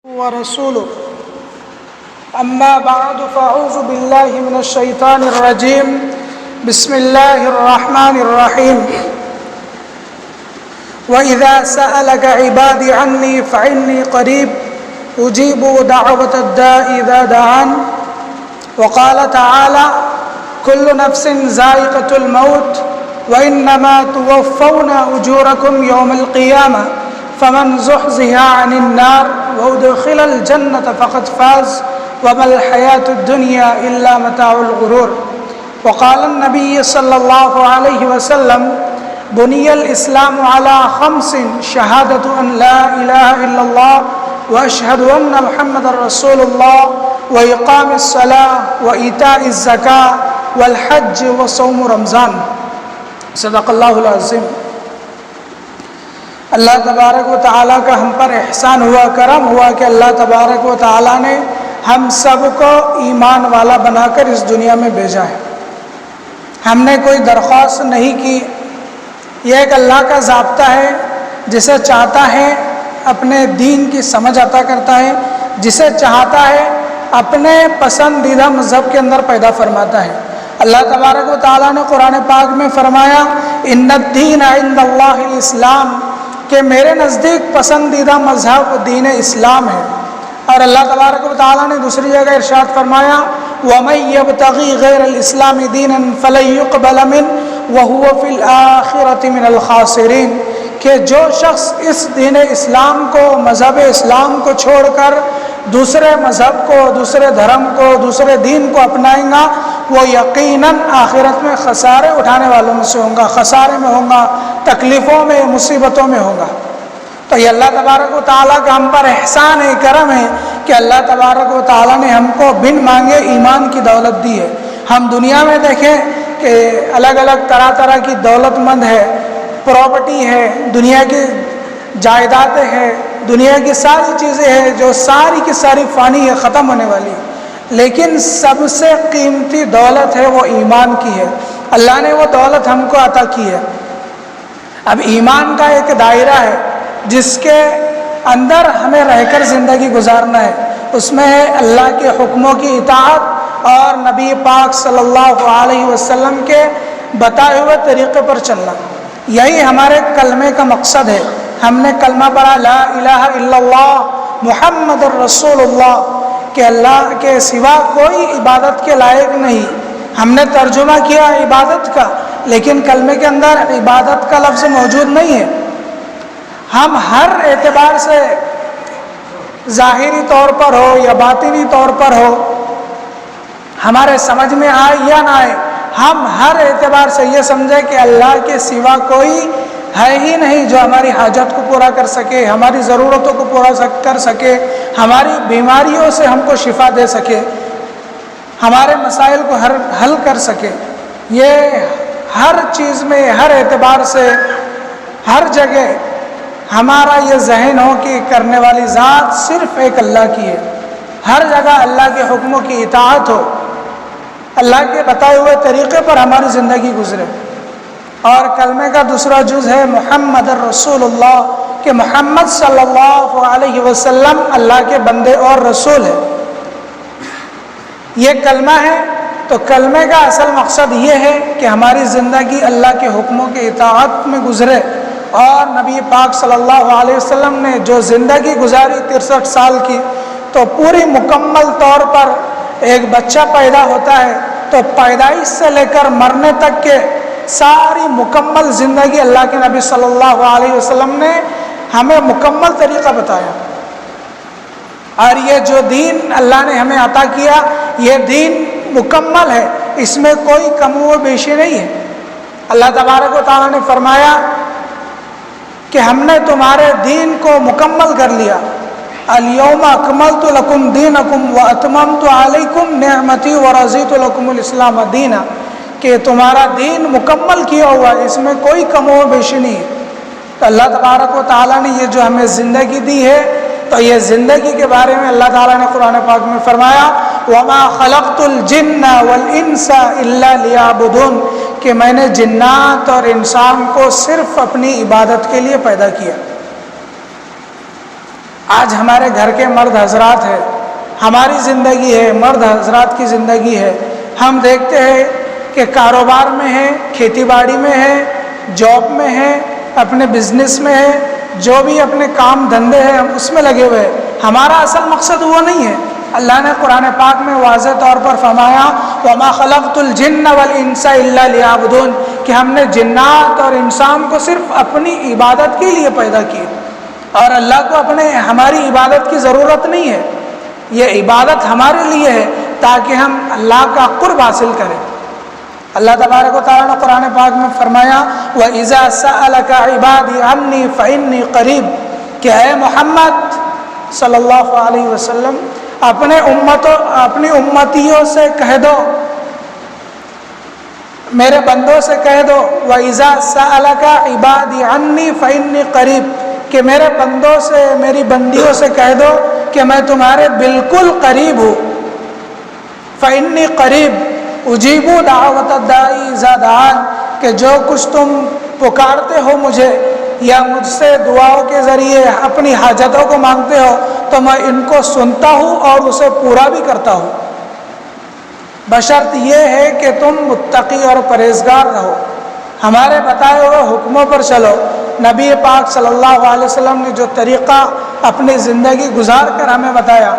ورسوله أما بعد فأعوذ بالله من الشيطان الرجيم بسم الله الرحمن الرحيم وإذا سألك عبادي عني فإني قريب أجيب دعوة الداء إذا دعان وقال تعالى كل نفس ذائقة الموت وإنما توفون أجوركم يوم القيامة فمن زحزح عن النار وأدخل الجنة فقد فاز وما الحياة الدنيا إلا متاع الغرور وقال النبي صلى الله عليه وسلم بني الإسلام على خمس شهادة أن لا إله إلا الله وأشهد أن محمد رسول الله وإقام الصلاة وإيتاء الزكاة والحج وصوم رمضان صدق اللہ العظیم۔ اللہ تبارک و تعالیٰ کا ہم پر احسان ہوا، کرم ہوا کہ اللہ تبارک و تعالیٰ نے ہم سب کو ایمان والا بنا کر اس دنیا میں بھیجا ہے۔ ہم نے کوئی درخواست نہیں کی، یہ ایک اللہ کا ضابطہ ہے، جسے چاہتا ہے اپنے دین کی سمجھ عطا کرتا ہے، جسے چاہتا ہے اپنے پسندیدہ مذہب کے اندر پیدا فرماتا ہے۔ اللہ تبارک و تعالیٰ نے قرآن پاک میں فرمایا ان الدین عند اللہ الاسلام، کہ میرے نزدیک پسندیدہ مذہب دین اسلام ہے۔ اور اللہ تبارک و تعالیٰ نے دوسری جگہ ارشاد فرمایا وَمَن يَبْتَغِي غَيْرَ الْإِسْلَامِ دِينًا فَلَن يُقْبَلَ مِنْهُ وَهُوَ فِي الْآخِرَةِ مِنَ الْخَاسِرِينَ، کہ جو شخص اس دین اسلام کو، مذہب اسلام کو چھوڑ کر دوسرے مذہب کو، دوسرے دھرم کو، دوسرے دین کو اپنائیں گا، وہ یقیناً آخرت میں خسارے اٹھانے والوں میں سے ہوں گا، خسارے میں ہوں گا، تکلیفوں میں، مصیبتوں میں ہوگا۔ تو یہ اللہ تبارک و تعالیٰ کا ہم پر احسان ہے، کرم ہے کہ اللہ تبارک و تعالیٰ نے ہم کو بن مانگے ایمان کی دولت دی ہے۔ ہم دنیا میں دیکھیں کہ الگ الگ طرح طرح کی دولت مند ہے، پراپرٹی ہے، دنیا کی جائیدادیں ہیں، دنیا کی ساری چیزیں ہیں جو ساری کی ساری فانی ہے، ختم ہونے والی ہے، لیکن سب سے قیمتی دولت ہے وہ ایمان کی ہے۔ اللہ نے وہ دولت ہم کو عطا کی ہے۔ اب ایمان کا ایک دائرہ ہے جس کے اندر ہمیں رہ کر زندگی گزارنا ہے، اس میں ہے اللہ کے حکموں کی اطاعت اور نبی پاک صلی اللہ علیہ وسلم کے بتائے ہوئے طریقے پر چلنا۔ یہی ہمارے کلمے کا مقصد ہے۔ ہم نے کلمہ پڑھا لا الہ الا اللہ محمد الرسول اللہ، کہ اللہ کے سوا کوئی عبادت کے لائق نہیں۔ ہم نے ترجمہ کیا عبادت کا، لیکن کلمے کے اندر عبادت کا لفظ موجود نہیں ہے۔ ہم ہر اعتبار سے، ظاہری طور پر ہو یا باطنی طور پر ہو، ہمارے سمجھ میں آئے یا نہ آئے، ہم ہر اعتبار سے یہ سمجھے کہ اللہ کے سوا کوئی ہے ہی نہیں جو ہماری حاجت کو پورا کر سکے، ہماری ضرورتوں کو پورا کر سکے، ہماری بیماریوں سے ہم کو شفا دے سکے، ہمارے مسائل کو حل کر سکے۔ یہ ہر چیز میں، ہر اعتبار سے، ہر جگہ ہمارا یہ ذہن ہو کہ کرنے والی ذات صرف ایک اللہ کی ہے۔ ہر جگہ اللہ کے حکموں کی اطاعت ہو، اللہ کے بتائے ہوئے طریقے پر ہماری زندگی گزرے۔ اور کلمے کا دوسرا جز ہے محمد الرسول اللہ، کہ محمد صلی اللہ علیہ وسلم اللہ کے بندے اور رسول ہے۔ یہ کلمہ ہے، تو کلمے کا اصل مقصد یہ ہے کہ ہماری زندگی اللہ کے حکموں کی اطاعت میں گزرے۔ اور نبی پاک صلی اللہ علیہ وسلم نے جو زندگی گزاری 63 سال کی، تو پوری مکمل طور پر ایک بچہ پیدا ہوتا ہے تو پیدائش سے لے کر مرنے تک کے ساری مکمل زندگی اللہ کے نبی صلی اللہ علیہ وسلم نے ہمیں مکمل طریقہ بتایا۔ اور یہ جو دین اللہ نے ہمیں عطا کیا، یہ دین مکمل ہے، اس میں کوئی کم و بیشی نہیں ہے۔ اللہ تبارک و تعالیٰ نے فرمایا کہ ہم نے تمہارے دین کو مکمل کر لیا، الیوم اکملت لکم دینکم واتممت علیکم نعمتی ورضیت لکم الاسلام دینا، کہ تمہارا دین مکمل کیا ہوا ہے، اس میں کوئی کم و بیشی نہیں ہے۔ تو اللہ تبارک و تعالیٰ نے یہ جو ہمیں زندگی دی ہے، تو یہ زندگی کے بارے میں اللہ تعالیٰ نے قرآن پاک میں فرمایا وَمَا خَلَقْتُ الْجِنَّ وَالْإِنسَ إِلَّا لِيَعْبُدُونَ، کہ میں نے جنات اور انسان کو صرف اپنی عبادت کے لیے پیدا کیا۔ آج ہمارے گھر کے مرد حضرات ہیں، ہماری زندگی ہے، مرد حضرات کی زندگی ہے، ہم دیکھتے ہیں کہ کاروبار میں ہے، کھیتی باڑی میں ہے، جاب میں ہے، اپنے بزنس میں ہے، جو بھی اپنے کام دھندے ہیں ہم اس میں لگے ہوئے ہیں۔ ہمارا اصل مقصد وہ نہیں ہے۔ اللہ نے قرآن پاک میں واضح طور پر فرمایا وَمَا خَلَقْتُ الْجِنَّ وَالْإِنسَ إِلَّا لِيَعْبُدُونَ، کہ ہم نے جنات اور انسان کو صرف اپنی عبادت کے لیے پیدا کیے، اور اللہ کو ہماری عبادت کی ضرورت نہیں ہے۔ یہ عبادت ہمارے لیے ہے تاکہ ہم اللہ کا قرب حاصل کریں۔ اللہ تبارک و تعالیٰ نے قرآن پاک میں فرمایا وَإِذَا سَأَلَكَ عِبَادِي عَنِّي فَإِنِّي قَرِيب، کہ اے محمد صلی اللہ علیہ وسلم اپنی امتیوں سے کہہ دو، میرے بندوں سے کہہ دو وَإِذَا سَأَلَكَ عِبَادِي عَنِّي فَإِنِّي قَرِيب، کہ میرے بندوں سے، میری بندیوں سے کہہ دو کہ میں تمہارے بالکل قریب ہوں۔ فَإِنِّي قَرِيب اجیب دعوت الداعی اذا دعان، کہ جو کچھ تم پکارتے ہو مجھے یا مجھ سے دعاؤں کے ذریعے اپنی حاجتوں کو مانگتے ہو تو میں ان کو سنتا ہوں اور اسے پورا بھی کرتا ہوں، بشرط یہ ہے کہ تم متقی اور پرہیزگار رہو، ہمارے بتائے ہوئے حکموں پر چلو۔ نبی پاک صلی اللہ علیہ وسلم نے جو طریقہ اپنی زندگی گزار کر ہمیں بتایا،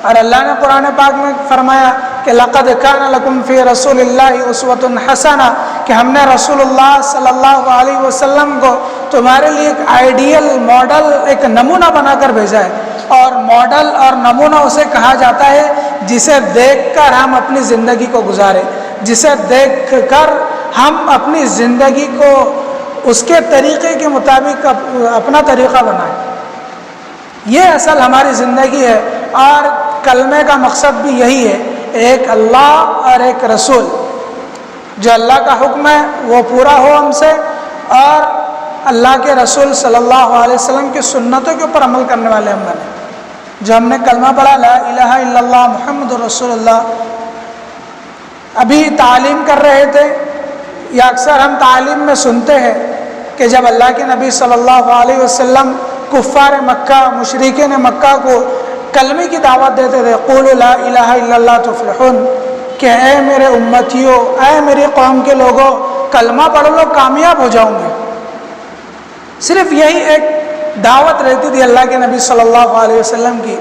اور اللہ نے قرآن پاک میں فرمایا کہ لَقَدْ كَانَ لَكُمْ فِي رَسُولِ اللَّهِ أُسْوَةٌ حَسَنَةٌ، کہ ہم نے رسول اللہ صلی اللہ علیہ وسلم کو تمہارے لیے ایک آئیڈیل ماڈل، ایک نمونہ بنا کر بھیجا ہے، اور ماڈل اور نمونہ اسے کہا جاتا ہے جسے دیکھ کر ہم اپنی زندگی کو گزاریں، جسے دیکھ کر ہم اپنی زندگی کو اس کے طریقے کے مطابق اپنا طریقہ بنائیں۔ یہ اصل ہماری زندگی ہے، اور کلمے کا مقصد بھی یہی ہے، ایک اللہ اور ایک رسول، جو اللہ کا حکم ہے وہ پورا ہو ہم سے، اور اللہ کے رسول صلی اللہ علیہ وسلم کی سنتوں کے اوپر عمل کرنے والے ہم بنے۔ جو ہم نے کلمہ پڑھا لا الہ الا اللہ محمد رسول اللہ، ابھی تعلیم کر رہے تھے، یا اکثر ہم تعلیم میں سنتے ہیں کہ جب اللہ کے نبی صلی اللہ علیہ وسلم کفار مکہ، مشرکین مکہ کو کلمے کی دعوت دیتے تھے، قولوا لا الہ الا اللہ تفلحون، کہ اے میرے امتیوں، اے میری قوم کے لوگوں، کلمہ پڑھ لو کامیاب ہو جاؤں گے۔ صرف یہی ایک دعوت رہتی تھی اللہ کے نبی صلی اللہ علیہ وسلم کی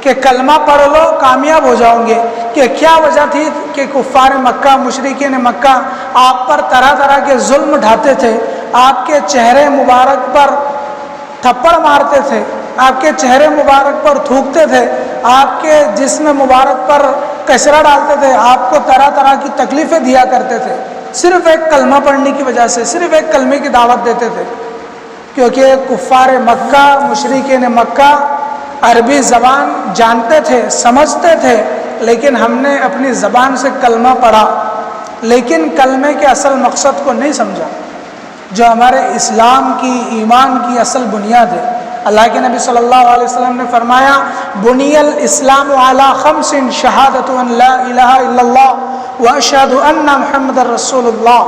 کہ کلمہ پڑھ لو کامیاب ہو جاؤں گے۔ کہ کیا وجہ تھی کہ کفار مکہ، مشرکین مکہ آپ پر طرح طرح کے ظلم ڈھاتے تھے، آپ کے چہرے مبارک پر تھپڑ مارتے تھے، آپ کے چہرے مبارک پر تھوکتے تھے، آپ کے جسم مبارک پر کچرا ڈالتے تھے، آپ کو طرح طرح کی تکلیفیں دیا کرتے تھے، صرف ایک کلمہ پڑھنے کی وجہ سے، صرف ایک کلمے کی دعوت دیتے تھے۔ کیونکہ کفار مکہ، مشرکین مکہ عربی زبان جانتے تھے، سمجھتے تھے، لیکن ہم نے اپنی زبان سے کلمہ پڑھا، لیکن کلمے کے اصل مقصد کو نہیں سمجھا، جو ہمارے اسلام کی، ایمان کی اصل بنیاد ہے۔ اللہ کے نبی صلی اللہ علیہ وسلم نے فرمایا بنی الاسلام علی خمس شہادت ان لا الہ الا اللہ واشہد ان محمد رسول اللہ،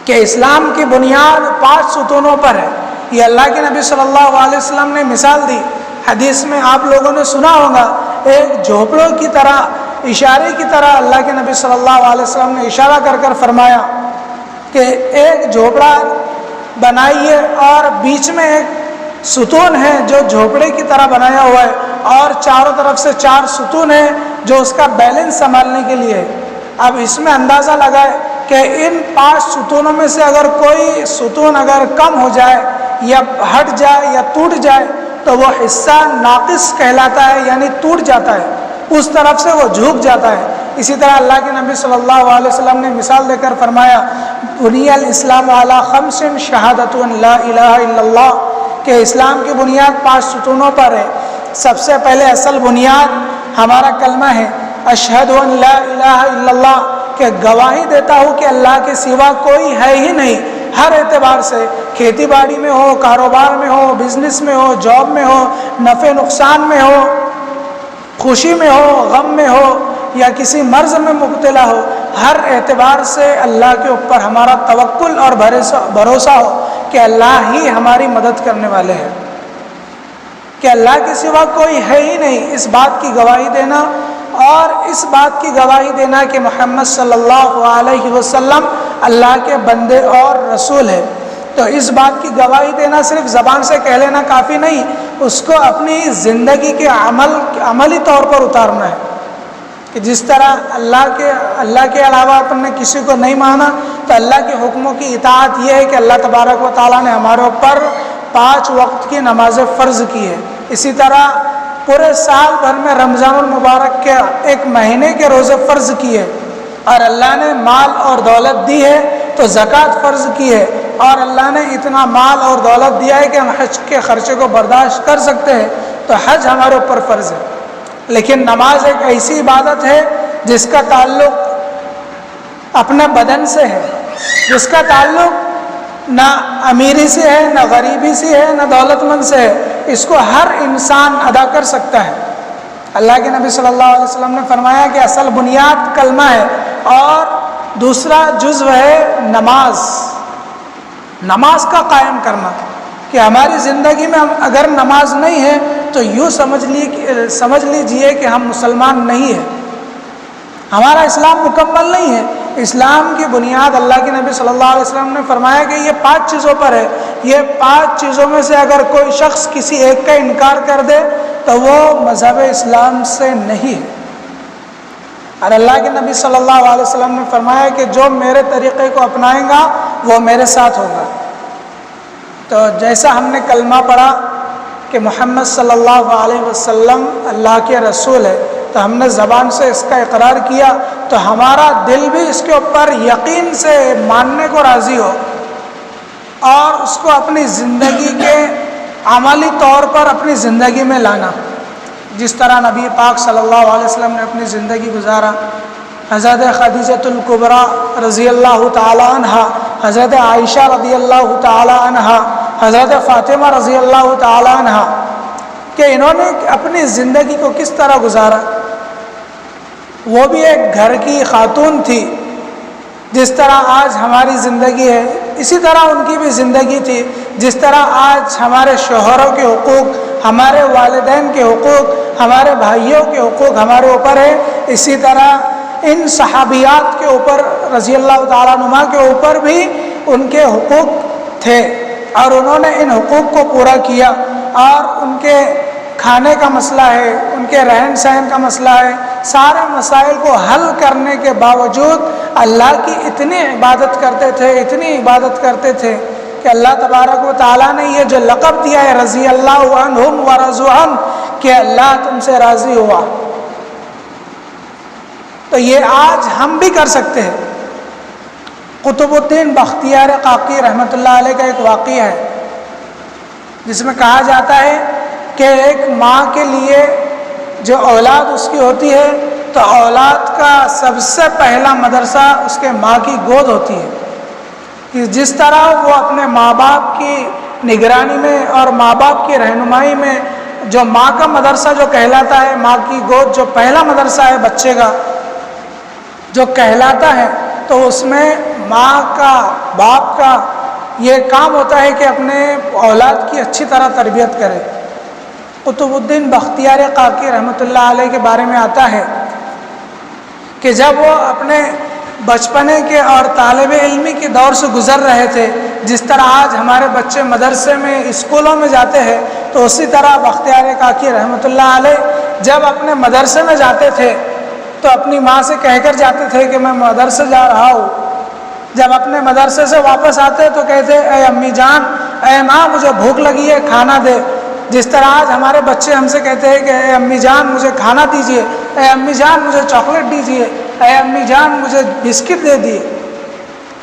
کہ اسلام کی بنیاد 5 ستونوں پر ہے۔ یہ اللہ کے نبی صلی اللہ علیہ وسلم نے مثال دی، حدیث میں آپ لوگوں نے سنا ہوگا، ایک جھوپڑوں کی طرح، اشارے کی طرح اللہ کے نبی صلی اللہ علیہ وسلم نے اشارہ کر کر فرمایا کہ ایک جھوپڑا بنائیے اور بیچ میں ایک ستون ہے جو جھوپڑے کی طرح بنایا ہوا ہے، اور چاروں طرف سے 4 ستون ہیں جو اس کا بیلنس سنبھالنے کے لیے ہے۔ اب اس میں اندازہ لگائے کہ ان 5 ستونوں میں سے اگر کوئی ستون اگر کم ہو جائے یا ہٹ جائے یا ٹوٹ جائے تو وہ حصہ ناقص کہلاتا ہے، یعنی ٹوٹ جاتا ہے، اس طرف سے وہ جھک جاتا ہے۔ اسی طرح اللہ کے نبی صلی اللہ علیہ وسلم نے مثال دے کر فرمایا بنی الاسلام علی خمس شہادت ان لا الہ الا اللہ، کہ اسلام کی بنیاد 5 ستونوں پر ہے۔ سب سے پہلے اصل بنیاد ہمارا کلمہ ہے، اشہد ان لا الہ الا اللہ، کہ گواہی دیتا ہوں کہ اللہ کے سوا کوئی ہے ہی نہیں، ہر اعتبار سے، کھیتی باڑی میں ہو، کاروبار میں ہو، بزنس میں ہو، جاب میں ہو، نفع نقصان میں ہو، خوشی میں ہو، غم میں ہو، یا کسی مرض میں مبتلا ہو، ہر اعتبار سے اللہ کے اوپر ہمارا توکل اور بھروسہ ہو کہ اللہ ہی ہماری مدد کرنے والے ہیں۔ کہ اللہ کے سوا کوئی ہے ہی نہیں، اس بات کی گواہی دینا، اور اس بات کی گواہی دینا کہ محمد صلی اللہ علیہ وسلم اللہ کے بندے اور رسول ہے۔ تو اس بات کی گواہی دینا صرف زبان سے کہہ لینا کافی نہیں، اس کو اپنی زندگی کے عملی طور پر اتارنا ہے کہ جس طرح اللہ کے علاوہ اپن نے کسی کو نہیں مانا، تو اللہ کے حکموں کی اطاعت یہ ہے کہ اللہ تبارک و تعالیٰ نے ہمارے اوپر 5 وقت کی نمازیں فرض کی ہے۔ اسی طرح پورے سال بھر میں رمضان المبارک کے 1 مہینے کے روزے فرض کیے، اور اللہ نے مال اور دولت دی ہے تو زکوٰۃ فرض کی ہے، اور اللہ نے اتنا مال اور دولت دیا ہے کہ ہم حج کے خرچے کو برداشت کر سکتے ہیں، تو حج ہمارے اوپر فرض ہے۔ لیکن نماز ایک ایسی عبادت ہے جس کا تعلق اپنے بدن سے ہے، جس کا تعلق نہ امیری سے ہے، نہ غریبی سے ہے، نہ دولت مند سے ہے، اس کو ہر انسان ادا کر سکتا ہے۔ اللہ کے نبی صلی اللہ علیہ وسلم نے فرمایا کہ اصل بنیاد کلمہ ہے، اور دوسرا جزو ہے نماز کا قائم کرنا، کہ ہماری زندگی میں اگر نماز نہیں ہے تو یوں سمجھ لیجئے کہ ہم مسلمان نہیں ہیں، ہمارا اسلام مکمل نہیں ہے۔ اسلام کی بنیاد اللہ کے نبی صلی اللہ علیہ وسلم نے فرمایا کہ یہ 5 چیزوں پر ہے، یہ 5 چیزوں میں سے اگر کوئی شخص کسی ایک کا انکار کر دے تو وہ مذہب اسلام سے نہیں ہے۔ اور اللہ کے نبی صلی اللہ علیہ وسلم نے فرمایا کہ جو میرے طریقے کو اپنائے گا وہ میرے ساتھ ہوگا۔ تو جیسا ہم نے کلمہ پڑھا کہ محمد صلی اللہ علیہ وسلم اللہ کے رسول ہے، تو ہم نے زبان سے اس کا اقرار کیا، تو ہمارا دل بھی اس کے اوپر یقین سے ماننے کو راضی ہو، اور اس کو اپنی زندگی کے عملی طور پر اپنی زندگی میں لانا، جس طرح نبی پاک صلی اللہ علیہ وسلم نے اپنی زندگی گزارا۔ حضرت خدیجۃ الکبریٰ رضی اللہ تعالی عنہا، حضرت عائشہ رضی اللہ تعالی عنہا، حضرت فاطمہ رضی اللہ تعالی عنہا، کہ انہوں نے اپنی زندگی کو کس طرح گزارا۔ وہ بھی ایک گھر کی خاتون تھی، جس طرح آج ہماری زندگی ہے اسی طرح ان کی بھی زندگی تھی۔ جس طرح آج ہمارے شوہروں کے حقوق، ہمارے والدین کے حقوق، ہمارے بھائیوں کے حقوق ہمارے اوپر ہے، اسی طرح ان صحابیات کے اوپر رضی اللہ تعالیٰ عنہما کے اوپر بھی ان کے حقوق تھے، اور انہوں نے ان حقوق کو پورا کیا، اور ان کے کھانے کا مسئلہ ہے، ان کے رہن سہن کا مسئلہ ہے، سارے مسائل کو حل کرنے کے باوجود اللہ کی اتنی عبادت کرتے تھے، اتنی عبادت کرتے تھے کہ اللہ تبارک و تعالیٰ نے یہ جو لقب دیا ہے رضی اللہ عنہم ورضوا عنہ، کہ اللہ تم سے راضی ہوا، تو یہ آج ہم بھی کر سکتے ہیں۔ قطب الدین بختیار کاکی رحمۃ اللہ علیہ کا ایک واقعہ ہے، جس میں کہا جاتا ہے کہ ایک ماں کے لیے جو اولاد اس کی ہوتی ہے تو اولاد کا سب سے پہلا مدرسہ اس کے ماں کی گود ہوتی ہے، کہ جس طرح وہ اپنے ماں باپ کی نگرانی میں اور ماں باپ کی رہنمائی میں جو ماں کا مدرسہ جو کہلاتا ہے، ماں کی گود جو پہلا مدرسہ ہے بچے کا جو کہلاتا ہے، تو اس میں ماں کا، باپ کا یہ کام ہوتا ہے کہ اپنے اولاد کی اچھی طرح تربیت کرے۔ قطب الدین بختیار کاکی رحمۃ اللہ علیہ کے بارے میں آتا ہے کہ جب وہ اپنے بچپنے کے اور طالب علمی کے دور سے گزر رہے تھے، جس طرح آج ہمارے بچے مدرسے میں، اسکولوں میں جاتے ہیں، تو اسی طرح بختیار کاکی رحمۃ اللہ علیہ جب اپنے مدرسے میں جاتے تھے تو اپنی ماں سے کہہ کر جاتے تھے کہ میں مدرسے جا رہا ہوں۔ جب اپنے مدرسے سے واپس آتے تو کہتے اے امی جان، اے ماں مجھے بھوک لگی ہے، کھانا دے۔ جس طرح آج ہمارے بچے ہم سے کہتے ہیں کہ اے امی جان مجھے کھانا دیجیے، اے امی جان مجھے چاکلیٹ دیجیے، اے امی جان مجھے بسکٹ دے دیے۔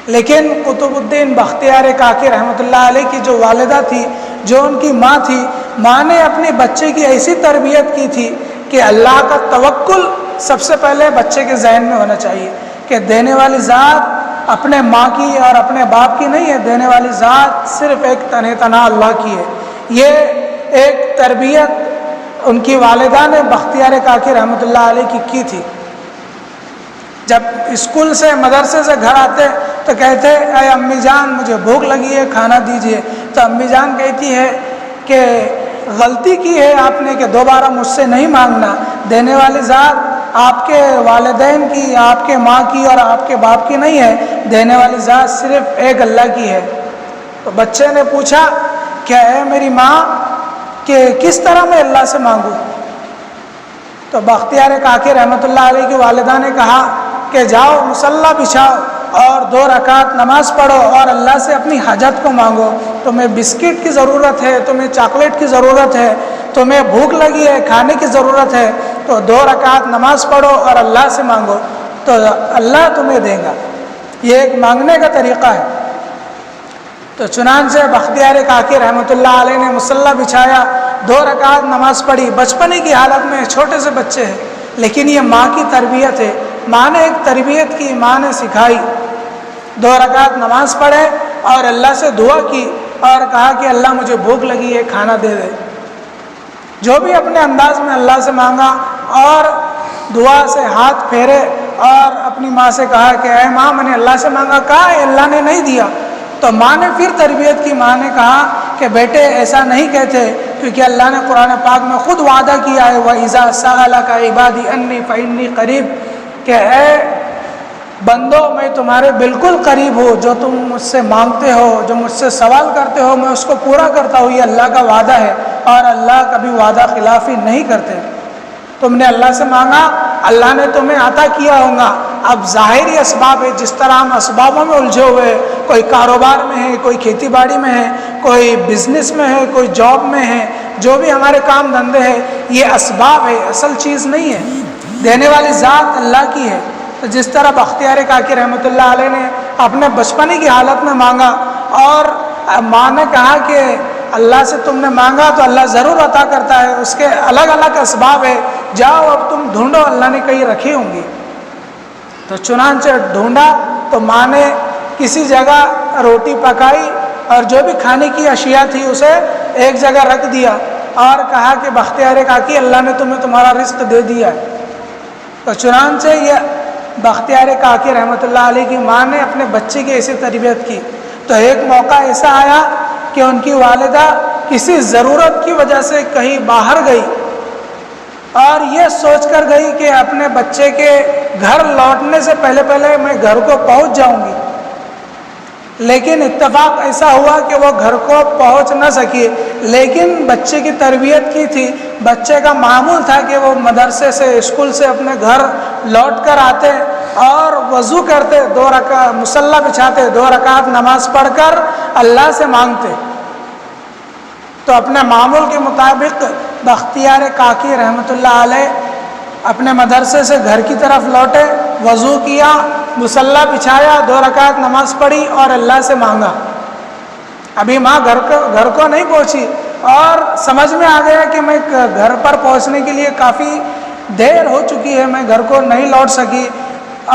لیکن قطب الدین بختیار کاکی رحمۃ اللہ علیہ کی جو والدہ تھی، جو ان کی ماں تھی، ماں نے اپنے بچے کی ایسی تربیت کی تھی کہ اللہ کا توکل سب سے پہلے بچے کے ذہن میں ہونا چاہیے، کہ دینے والی ذات اپنے ماں کی اور اپنے باپ کی نہیں ہے، دینے والی ذات صرف ایک تنہا اللہ کی ہے۔ یہ ایک تربیت ان کی والدہ نے بختیار کاکی رحمۃ اللہ علیہ کی تھی۔ جب اسکول سے، مدرسے سے گھر آتے تو کہتے اے امی جان مجھے بھوک لگی ہے، کھانا دیجیے۔ تو امی جان کہتی ہے کہ غلطی کی ہے آپ نے کہ دوبارہ مجھ سے نہیں مانگنا، دینے والی ذات آپ کے والدین کی، آپ کے ماں کی اور آپ کے باپ کی نہیں ہے، دینے والی ذات صرف ایک اللہ کی ہے۔ تو بچے نے پوچھا کہ اے میری ماں کہ کس طرح میں اللہ سے مانگوں؟ تو بختیار کاکی رحمۃ اللہ علیہ کی والدہ نے کہا کہ جاؤ مصلی بچھاؤ اور 2 رکعت نماز پڑھو اور اللہ سے اپنی حاجت کو مانگو، تمہیں بسکٹ کی ضرورت ہے، تمہیں چاکلیٹ کی ضرورت ہے، تمہیں بھوک لگی ہے، کھانے کی ضرورت ہے، تو 2 رکعت نماز پڑھو اور اللہ سے مانگو تو اللہ تمہیں دے گا۔ یہ ایک مانگنے کا طریقہ ہے۔ تو چنانچہ بختیار کاکی رحمۃ اللہ علیہ نے مصلی بچھایا، 2 رکعت نماز پڑھی۔ بچپنے کی حالت میں چھوٹے سے بچے ہیں، لیکن یہ ماں کی تربیت ہے، ماں نے ایک تربیت کی، ماں نے سکھائی۔ 2 رکعت نماز پڑھے اور اللہ سے دعا کی اور کہا کہ اللہ مجھے بھوک لگی ہے، کھانا دے دے۔ جو بھی اپنے انداز میں اللہ سے مانگا اور دعا سے ہاتھ پھیرے اور اپنی ماں سے کہا کہ اے ماں میں نے اللہ سے مانگا، کہا اللہ نے نہیں دیا۔ تو ماں نے پھر تربیت کی، ماں نے کہا کہ بیٹے ایسا نہیں کہتے، کیونکہ اللہ نے قرآن پاک میں خود وعدہ کیا ہے وَإِذَا سَأَلَكَ عِبَادِي أَنِّي فَإِنِّي قَرِيبٌ، کہ اے بندو میں تمہارے بالکل قریب ہوں، جو تم مجھ سے مانگتے ہو، جو مجھ سے سوال کرتے ہو میں اس کو پورا کرتا ہوں۔ یہ اللہ کا وعدہ ہے اور اللہ کبھی وعدہ خلافی نہیں کرتے۔ تم نے اللہ سے مانگا، اللہ نے تمہیں عطا کیا ہوگا۔ اب ظاہری اسباب ہے، جس طرح ہم اسبابوں میں الجھے ہوئے، کوئی کاروبار میں ہے، کوئی کھیتی باڑی میں ہے، کوئی بزنس میں ہے، کوئی جاب میں ہے، جو بھی ہمارے کام دھندے ہیں، یہ اسباب ہے، اصل چیز نہیں ہے۔ دینے والی ذات اللہ کی ہے۔ تو جس طرح بختیار کاکی رحمۃ اللہ علیہ نے اپنے بچپنے کی حالت میں مانگا اور ماں نے کہا کہ اللہ سے تم نے مانگا تو اللہ ضرور عطا کرتا ہے، اس کے الگ الگ اسباب ہے، جاؤ اب تم ڈھونڈو، اللہ نے کہیں رکھی ہوں گی۔ تو چنانچہ ڈھونڈا تو ماں نے کسی جگہ روٹی پکائی اور جو بھی کھانے کی اشیاء تھی اسے ایک جگہ رکھ دیا اور کہا کہ بختیار کاکی اللہ نے تمہیں تمہارا رزق دے دیا ہے۔ تو چنانچہ یہ بختیار کاکی رحمۃ اللہ علیہ کی ماں نے اپنے بچے کی ایسی تربیت کی۔ تو ایک موقع ایسا آیا کہ ان کی والدہ کسی ضرورت کی وجہ سے کہیں باہر گئی اور یہ سوچ کر گئی کہ اپنے بچے کے گھر لوٹنے سے پہلے میں گھر کو پہنچ جاؤں گی، لیکن اتفاق ایسا ہوا کہ وہ گھر کو پہنچ نہ سکی۔ لیکن بچے کی تربیت کی تھی، بچے کا معمول تھا کہ وہ مدرسے سے اسکول سے اپنے گھر لوٹ کر آتے اور وضو کرتے، 2 رکعت مصلی بچھاتے، 2 رکعت نماز پڑھ کر اللہ سے مانگتے۔ تو اپنے معمول کے مطابق بختیار کاکی رحمۃ اللہ علیہ اپنے مدرسے سے گھر کی طرف لوٹے، وضو کیا، مصلی بچھایا، 2 رکعت نماز پڑھی اور اللہ سے مانگا۔ ابھی ماں گھر کو نہیں پہنچی اور سمجھ میں آ گیا کہ میں گھر پر پہنچنے کے لیے کافی دیر ہو چکی ہے، میں گھر کو نہیں لوٹ سکی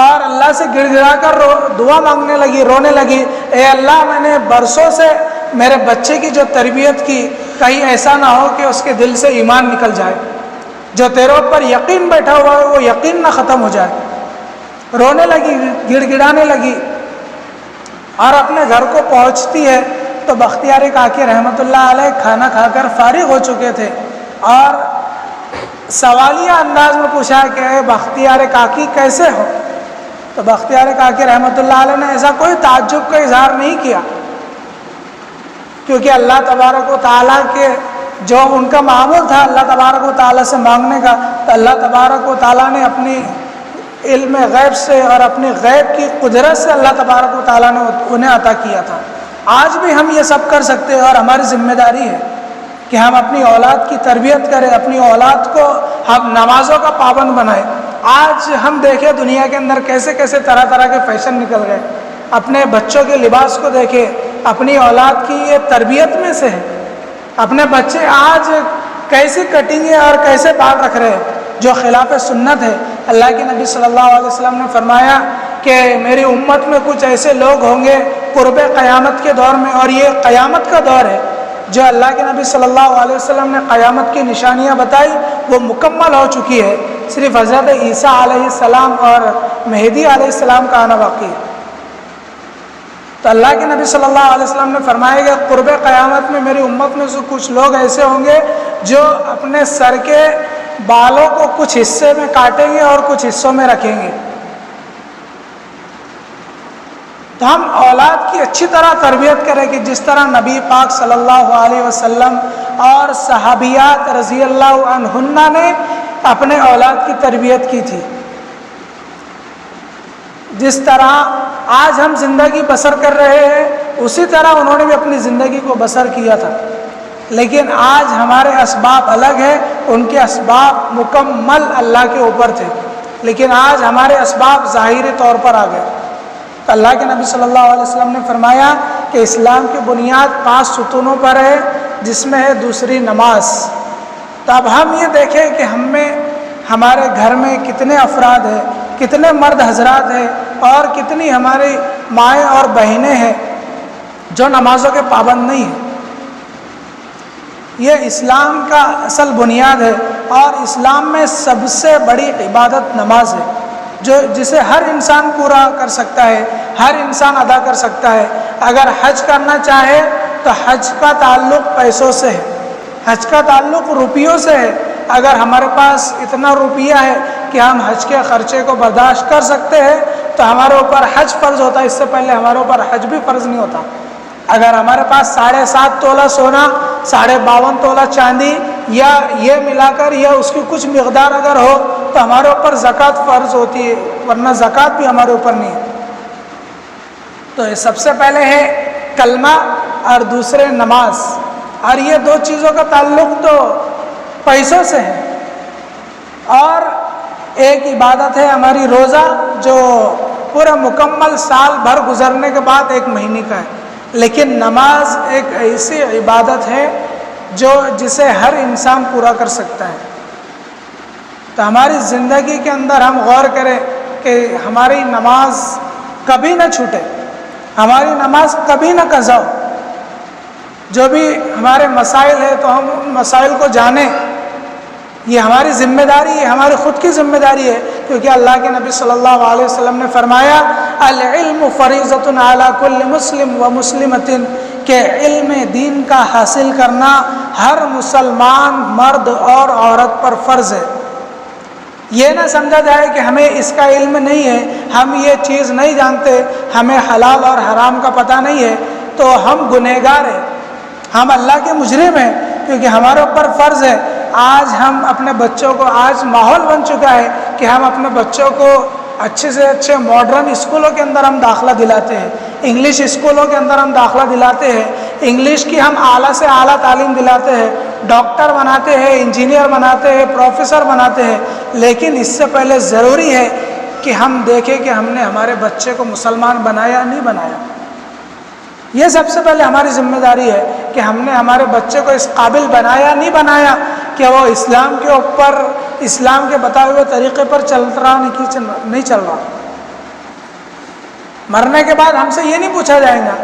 اور اللہ سے گڑ گڑا کر دعا مانگنے لگی، رونے لگی، اے اللہ میں نے برسوں سے میرے بچے کی جو تربیت کی، کہیں ایسا نہ ہو کہ اس کے دل سے ایمان نکل جائے، جو تیرے اوپر یقین بیٹھا ہوا ہے وہ یقین نہ ختم ہو جائے۔ رونے لگی، گڑ گڑانے لگی اور اپنے گھر کو پہنچتی ہے تو بختیار کاکی رحمۃ اللہ علیہ کھانا کھا کر فارغ ہو چکے تھے اور سوالیہ انداز میں پوچھا کہ اے بختیار کاکی کیسے ہو؟ تو بختیار کاکی رحمۃ اللہ علیہ نے ایسا کوئی تعجب کا اظہار نہیں کیا، کیونکہ اللہ تبارک و تعالیٰ کے جو ان کا معمول تھا اللہ تبارک و تعالیٰ سے مانگنے کا، تو اللہ تبارک و تعالیٰ نے اپنی علم غیب سے اور اپنی غیب کی قدرت سے اللہ تبارک و تعالیٰ نے انہیں عطا کیا تھا۔ آج بھی ہم یہ سب کر سکتے ہیں اور ہماری ذمہ داری ہے کہ ہم اپنی اولاد کی تربیت کریں، اپنی اولاد کو ہم نمازوں کا پابند بنائیں۔ آج ہم دیکھیں دنیا کے اندر کیسے کیسے طرح طرح کے فیشن نکل گئے، اپنے بچوں کے لباس کو دیکھیں، اپنی اولاد کی یہ تربیت میں سے ہے۔ اپنے بچے آج کیسی کٹنگیں اور کیسے بال رکھ رہے ہیں جو خلاف سنت ہے۔ اللہ کے نبی صلی اللہ علیہ وسلم نے فرمایا کہ میری امت میں کچھ ایسے لوگ ہوں گے قرب قیامت کے دور میں، اور یہ قیامت کا دور ہے، جو اللہ کے نبی صلی اللہ علیہ وسلم نے قیامت کی نشانیاں بتائی وہ مکمل ہو چکی ہے، صرف حضرت عیسیٰ علیہ السلام اور مہدی علیہ السلام کا آنا باقی ہے۔ تو اللہ کے نبی صلی اللہ علیہ وسلم نے فرمایا کہ قرب قیامت میں میری امت میں سے کچھ لوگ ایسے ہوں گے جو اپنے سر کے بالوں کو کچھ حصے میں کاٹیں گے اور کچھ حصوں میں رکھیں گے. تو ہم اولاد کی اچھی طرح تربیت کریں کہ جس طرح نبی پاک صلی اللہ علیہ وسلم اور صحابیات رضی اللہ عنہن نے اپنے اولاد کی تربیت کی تھی. جس طرح آج ہم زندگی بسر کر رہے ہیں اسی طرح انہوں نے بھی اپنی زندگی کو بسر کیا تھا. لیکن آج ہمارے اسباب الگ ہیں، ان کے اسباب مکمل اللہ کے اوپر تھے، لیکن آج ہمارے اسباب ظاہری طور پر آ گئے. تو اللہ کے نبی صلی اللہ علیہ وسلم نے فرمایا کہ اسلام کی بنیاد 5 ستونوں پر ہے، جس میں ہے دوسری نماز. تو اب ہم یہ دیکھیں کہ ہم میں ہمارے گھر میں کتنے افراد ہیں، کتنے مرد حضرات ہیں اور کتنی ہماری مائیں اور بہنیں ہیں جو نمازوں کے پابند نہیں ہیں. یہ اسلام کا اصل بنیاد ہے اور اسلام میں سب سے بڑی عبادت نماز ہے، جسے ہر انسان پورا کر سکتا ہے، ہر انسان ادا کر سکتا ہے. اگر حج کرنا چاہے تو حج کا تعلق پیسوں سے ہے، حج کا تعلق روپیوں سے ہے. اگر ہمارے پاس اتنا روپیہ ہے کہ ہم حج کے خرچے کو برداشت کر سکتے ہیں تو ہمارے اوپر حج فرض ہوتا ہے، اس سے پہلے ہمارے اوپر حج بھی فرض نہیں ہوتا. اگر ہمارے پاس 7.5 تولہ سونا، 52.5 تولہ چاندی یا یہ ملا کر یا اس کی کچھ مقدار اگر ہو تو ہمارے اوپر زکوٰۃ فرض ہوتی ہے، ورنہ زکوٰۃ بھی ہمارے اوپر نہیں ہے. تو یہ سب سے پہلے ہے کلمہ اور دوسرے نماز، اور یہ 2 چیزوں کا تعلق تو پیسوں سے ہے. اور ایک عبادت ہے ہماری روزہ، جو پورا مکمل سال بھر گزرنے کے بعد 1 مہینے کا ہے. لیکن نماز ایک ایسی عبادت ہے جسے ہر انسان پورا کر سکتا ہے. تو ہماری زندگی کے اندر ہم غور کریں کہ ہماری نماز کبھی نہ چھوٹے، ہماری نماز کبھی نہ قضا ہو. جو بھی ہمارے مسائل ہیں تو ہم ان مسائل کو جانیں. یہ ہماری ذمہ داری ہے، ہماری خود کی ذمہ داری ہے، کیونکہ اللہ کے نبی صلی اللہ علیہ وسلم نے فرمایا العلم فریضۃ علی کل مسلم و مسلمۃ، کہ علم دین کا حاصل کرنا ہر مسلمان مرد اور عورت پر فرض ہے. یہ نہ سمجھا جائے کہ ہمیں اس کا علم نہیں ہے، ہم یہ چیز نہیں جانتے، ہمیں حلال اور حرام کا پتہ نہیں ہے تو ہم گنہگار ہیں، ہم اللہ کے مجرم ہیں، کیونکہ ہمارے اوپر فرض ہے. آج ہم اپنے بچوں کو، آج ماحول بن چکا ہے کہ ہم اپنے بچوں کو اچھے سے اچھے ماڈرن اسکولوں کے اندر ہم داخلہ دلاتے ہیں، انگلش اسکولوں کے اندر ہم داخلہ دلاتے ہیں، انگلش کی ہم اعلیٰ سے اعلیٰ تعلیم دلاتے ہیں، ڈاکٹر بناتے ہیں، انجینئر بناتے ہیں، پروفیسر بناتے ہیں. لیکن اس سے پہلے ضروری ہے کہ ہم دیکھیں کہ ہم نے ہمارے بچے کو مسلمان بنایا نہیں بنایا. یہ سب سے پہلے ہماری ذمہ داری ہے کہ ہم نے ہمارے بچے کو اس قابل بنایا نہیں بنایا کہ وہ اسلام کے اوپر، اسلام کے بتائے ہوئے طریقے پر چل رہا نہیں چل رہا. مرنے کے بعد ہم سے یہ نہیں پوچھا جائے گا.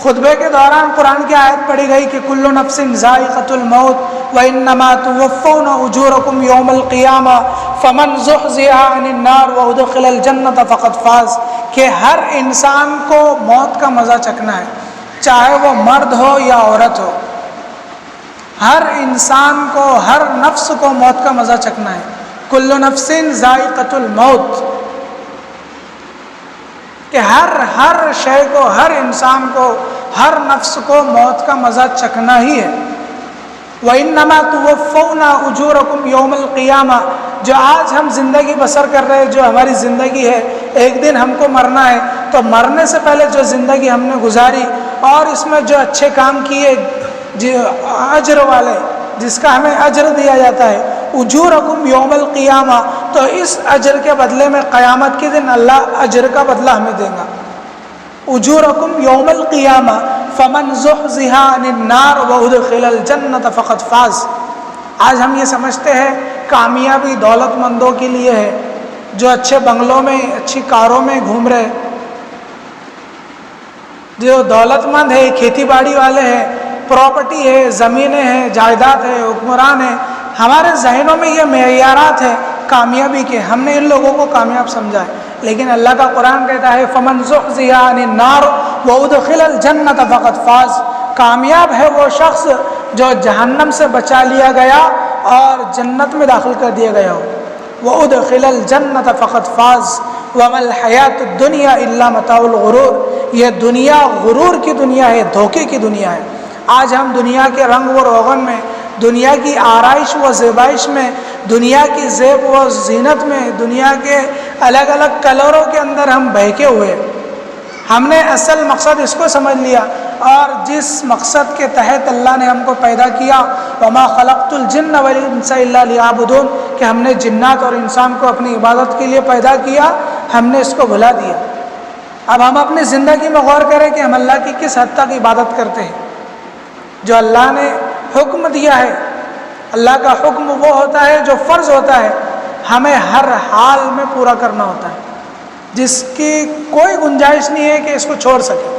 خطبے کے دوران قرآن کی آیت پڑھی گئی کہ کل نفس ذائقۃ الموت وانما توفون اجورکم یوم القیامہ فمن زحزح عن النار وادخل الجنۃ فقد فاز، کہ ہر انسان کو موت کا مزہ چکھنا ہے، چاہے وہ مرد ہو یا عورت ہو. ہر انسان کو، ہر نفس کو موت کا مزہ چکھنا ہے. کل نفس ذائقۃ الموت، کہ ہر شے کو، ہر انسان کو، ہر نفس کو موت کا مزہ چکھنا ہی ہے. وَإِنَّمَا تُوَفَّوْنَ أُجُورَكُمْ يَوْمَ الْقِيَامَةِ، جو آج ہم زندگی بسر کر رہے ہیں، جو ہماری زندگی ہے، ایک دن ہم کو مرنا ہے. تو مرنے سے پہلے جو زندگی ہم نے گزاری اور اس میں جو اچھے کام کیے، جو اجر والے، جس کا ہمیں اجر دیا جاتا ہے، اجورکم یوم القیامہ، تو اس اجر کے بدلے میں قیامت کے دن اللہ اجر کا بدلہ ہمیں دے گا. اجورکم یوم القیامہ فمن زحزح عن النار وادخل الجنۃ فقد فاز. آج ہم یہ سمجھتے ہیں کامیابی دولت مندوں کے لیے ہے، جو اچھے بنگلوں میں، اچھی کاروں میں گھوم رہے، جو دولت مند ہے، کھیتی باڑی والے ہیں، پراپرٹی ہے، زمینیں ہیں، جائیداد ہے، حکمران ہیں. ہمارے ذہنوں میں یہ معیارات ہیں. کامیابی کے، ہم نے ان لوگوں کو کامیاب سمجھا ہے، لیکن اللہ کا قرآن کہتا ہے فمن زحزح عن النار وادخل الجنۃ فقد فاز، کامیاب ہے وہ شخص جو جہنم سے بچا لیا گیا اور جنت میں داخل کر دیا گیا ہو۔ وادخل الجنۃ فقد فاز وما الحیات الدنیا الا متاع الغرور، یہ دنیا غرور کی دنیا ہے، دھوکے کی دنیا ہے۔ آج ہم دنیا کے رنگ و روغن میں، دنیا کی آرائش و زیبائش میں، دنیا کی زیب و زینت میں، دنیا کے الگ الگ کلروں کے اندر ہم بہکے ہوئے، ہم نے اصل مقصد اس کو سمجھ لیا، اور جس مقصد کے تحت اللہ نے ہم کو پیدا کیا وما خلقت الجن والانس الا لیعبدون، کہ ہم نے جنات اور انسان کو اپنی عبادت کے لیے پیدا کیا، ہم نے اس کو بھلا دیا۔ اب ہم اپنی زندگی میں غور کریں کہ ہم اللہ کی کس حد تک عبادت کرتے ہیں۔ جو اللہ نے حکم دیا ہے، اللہ کا حکم وہ ہوتا ہے جو فرض ہوتا ہے، ہمیں ہر حال میں پورا کرنا ہوتا ہے، جس کی کوئی گنجائش نہیں ہے کہ اس کو چھوڑ سکیں،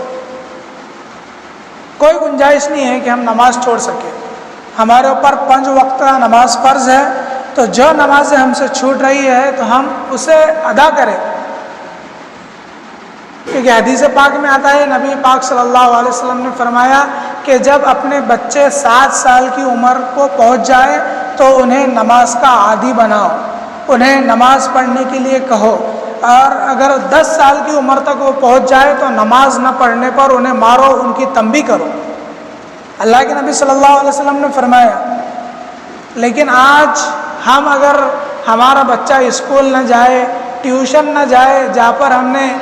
کوئی گنجائش نہیں ہے کہ ہم نماز چھوڑ سکیں۔ ہمارے اوپر 5 وقت کا نماز فرض ہے، تو جو نمازیں ہم سے چھوٹ رہی ہے تو ہم اسے ادا کریں، کیونکہ حدیث پاک میں آتا ہے نبی پاک صلی اللہ علیہ وسلم نے فرمایا کہ جب اپنے بچے 7 سال کی عمر کو پہنچ جائے تو انہیں نماز کا عادی بناؤ، انہیں نماز پڑھنے کے لیے کہو، اور اگر 10 سال کی عمر تک وہ پہنچ جائے تو نماز نہ پڑھنے پر انہیں مارو، ان کی تنبیہ کرو۔ اللہ کے نبی صلی اللہ علیہ وسلم نے فرمایا۔ لیکن آج ہم اگر ہمارا بچہ اسکول نہ جائے، ٹیوشن نہ جائے، جہاں پر ہم نے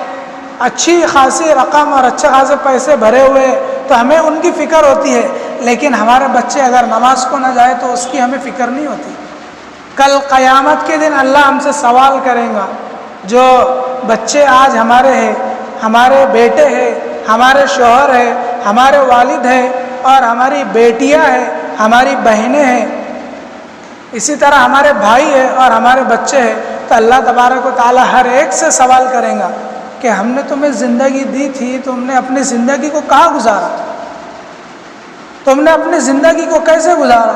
اچھی خاصی رقم اور اچھے خاصے پیسے بھرے ہوئے تو ہمیں ان کی فکر ہوتی ہے، لیکن ہمارے بچے اگر نماز کو نہ جائے تو اس کی ہمیں فکر نہیں ہوتی۔ کل قیامت کے دن اللہ ہم سے سوال کریں گا، جو بچے آج ہمارے ہیں، ہمارے بیٹے ہیں، ہمارے شوہر ہیں، ہمارے والد ہیں، اور ہماری بیٹیاں ہیں، ہماری بہنیں ہیں، اسی طرح ہمارے بھائی ہیں اور ہمارے بچے ہیں، تو اللہ تبارک و تعالی ہر ایک سے سوال کریں گا کہ ہم نے تمہیں زندگی دی تھی، تم نے اپنی زندگی کو کہاں گزارا، تم نے اپنی زندگی کو کیسے گزارا،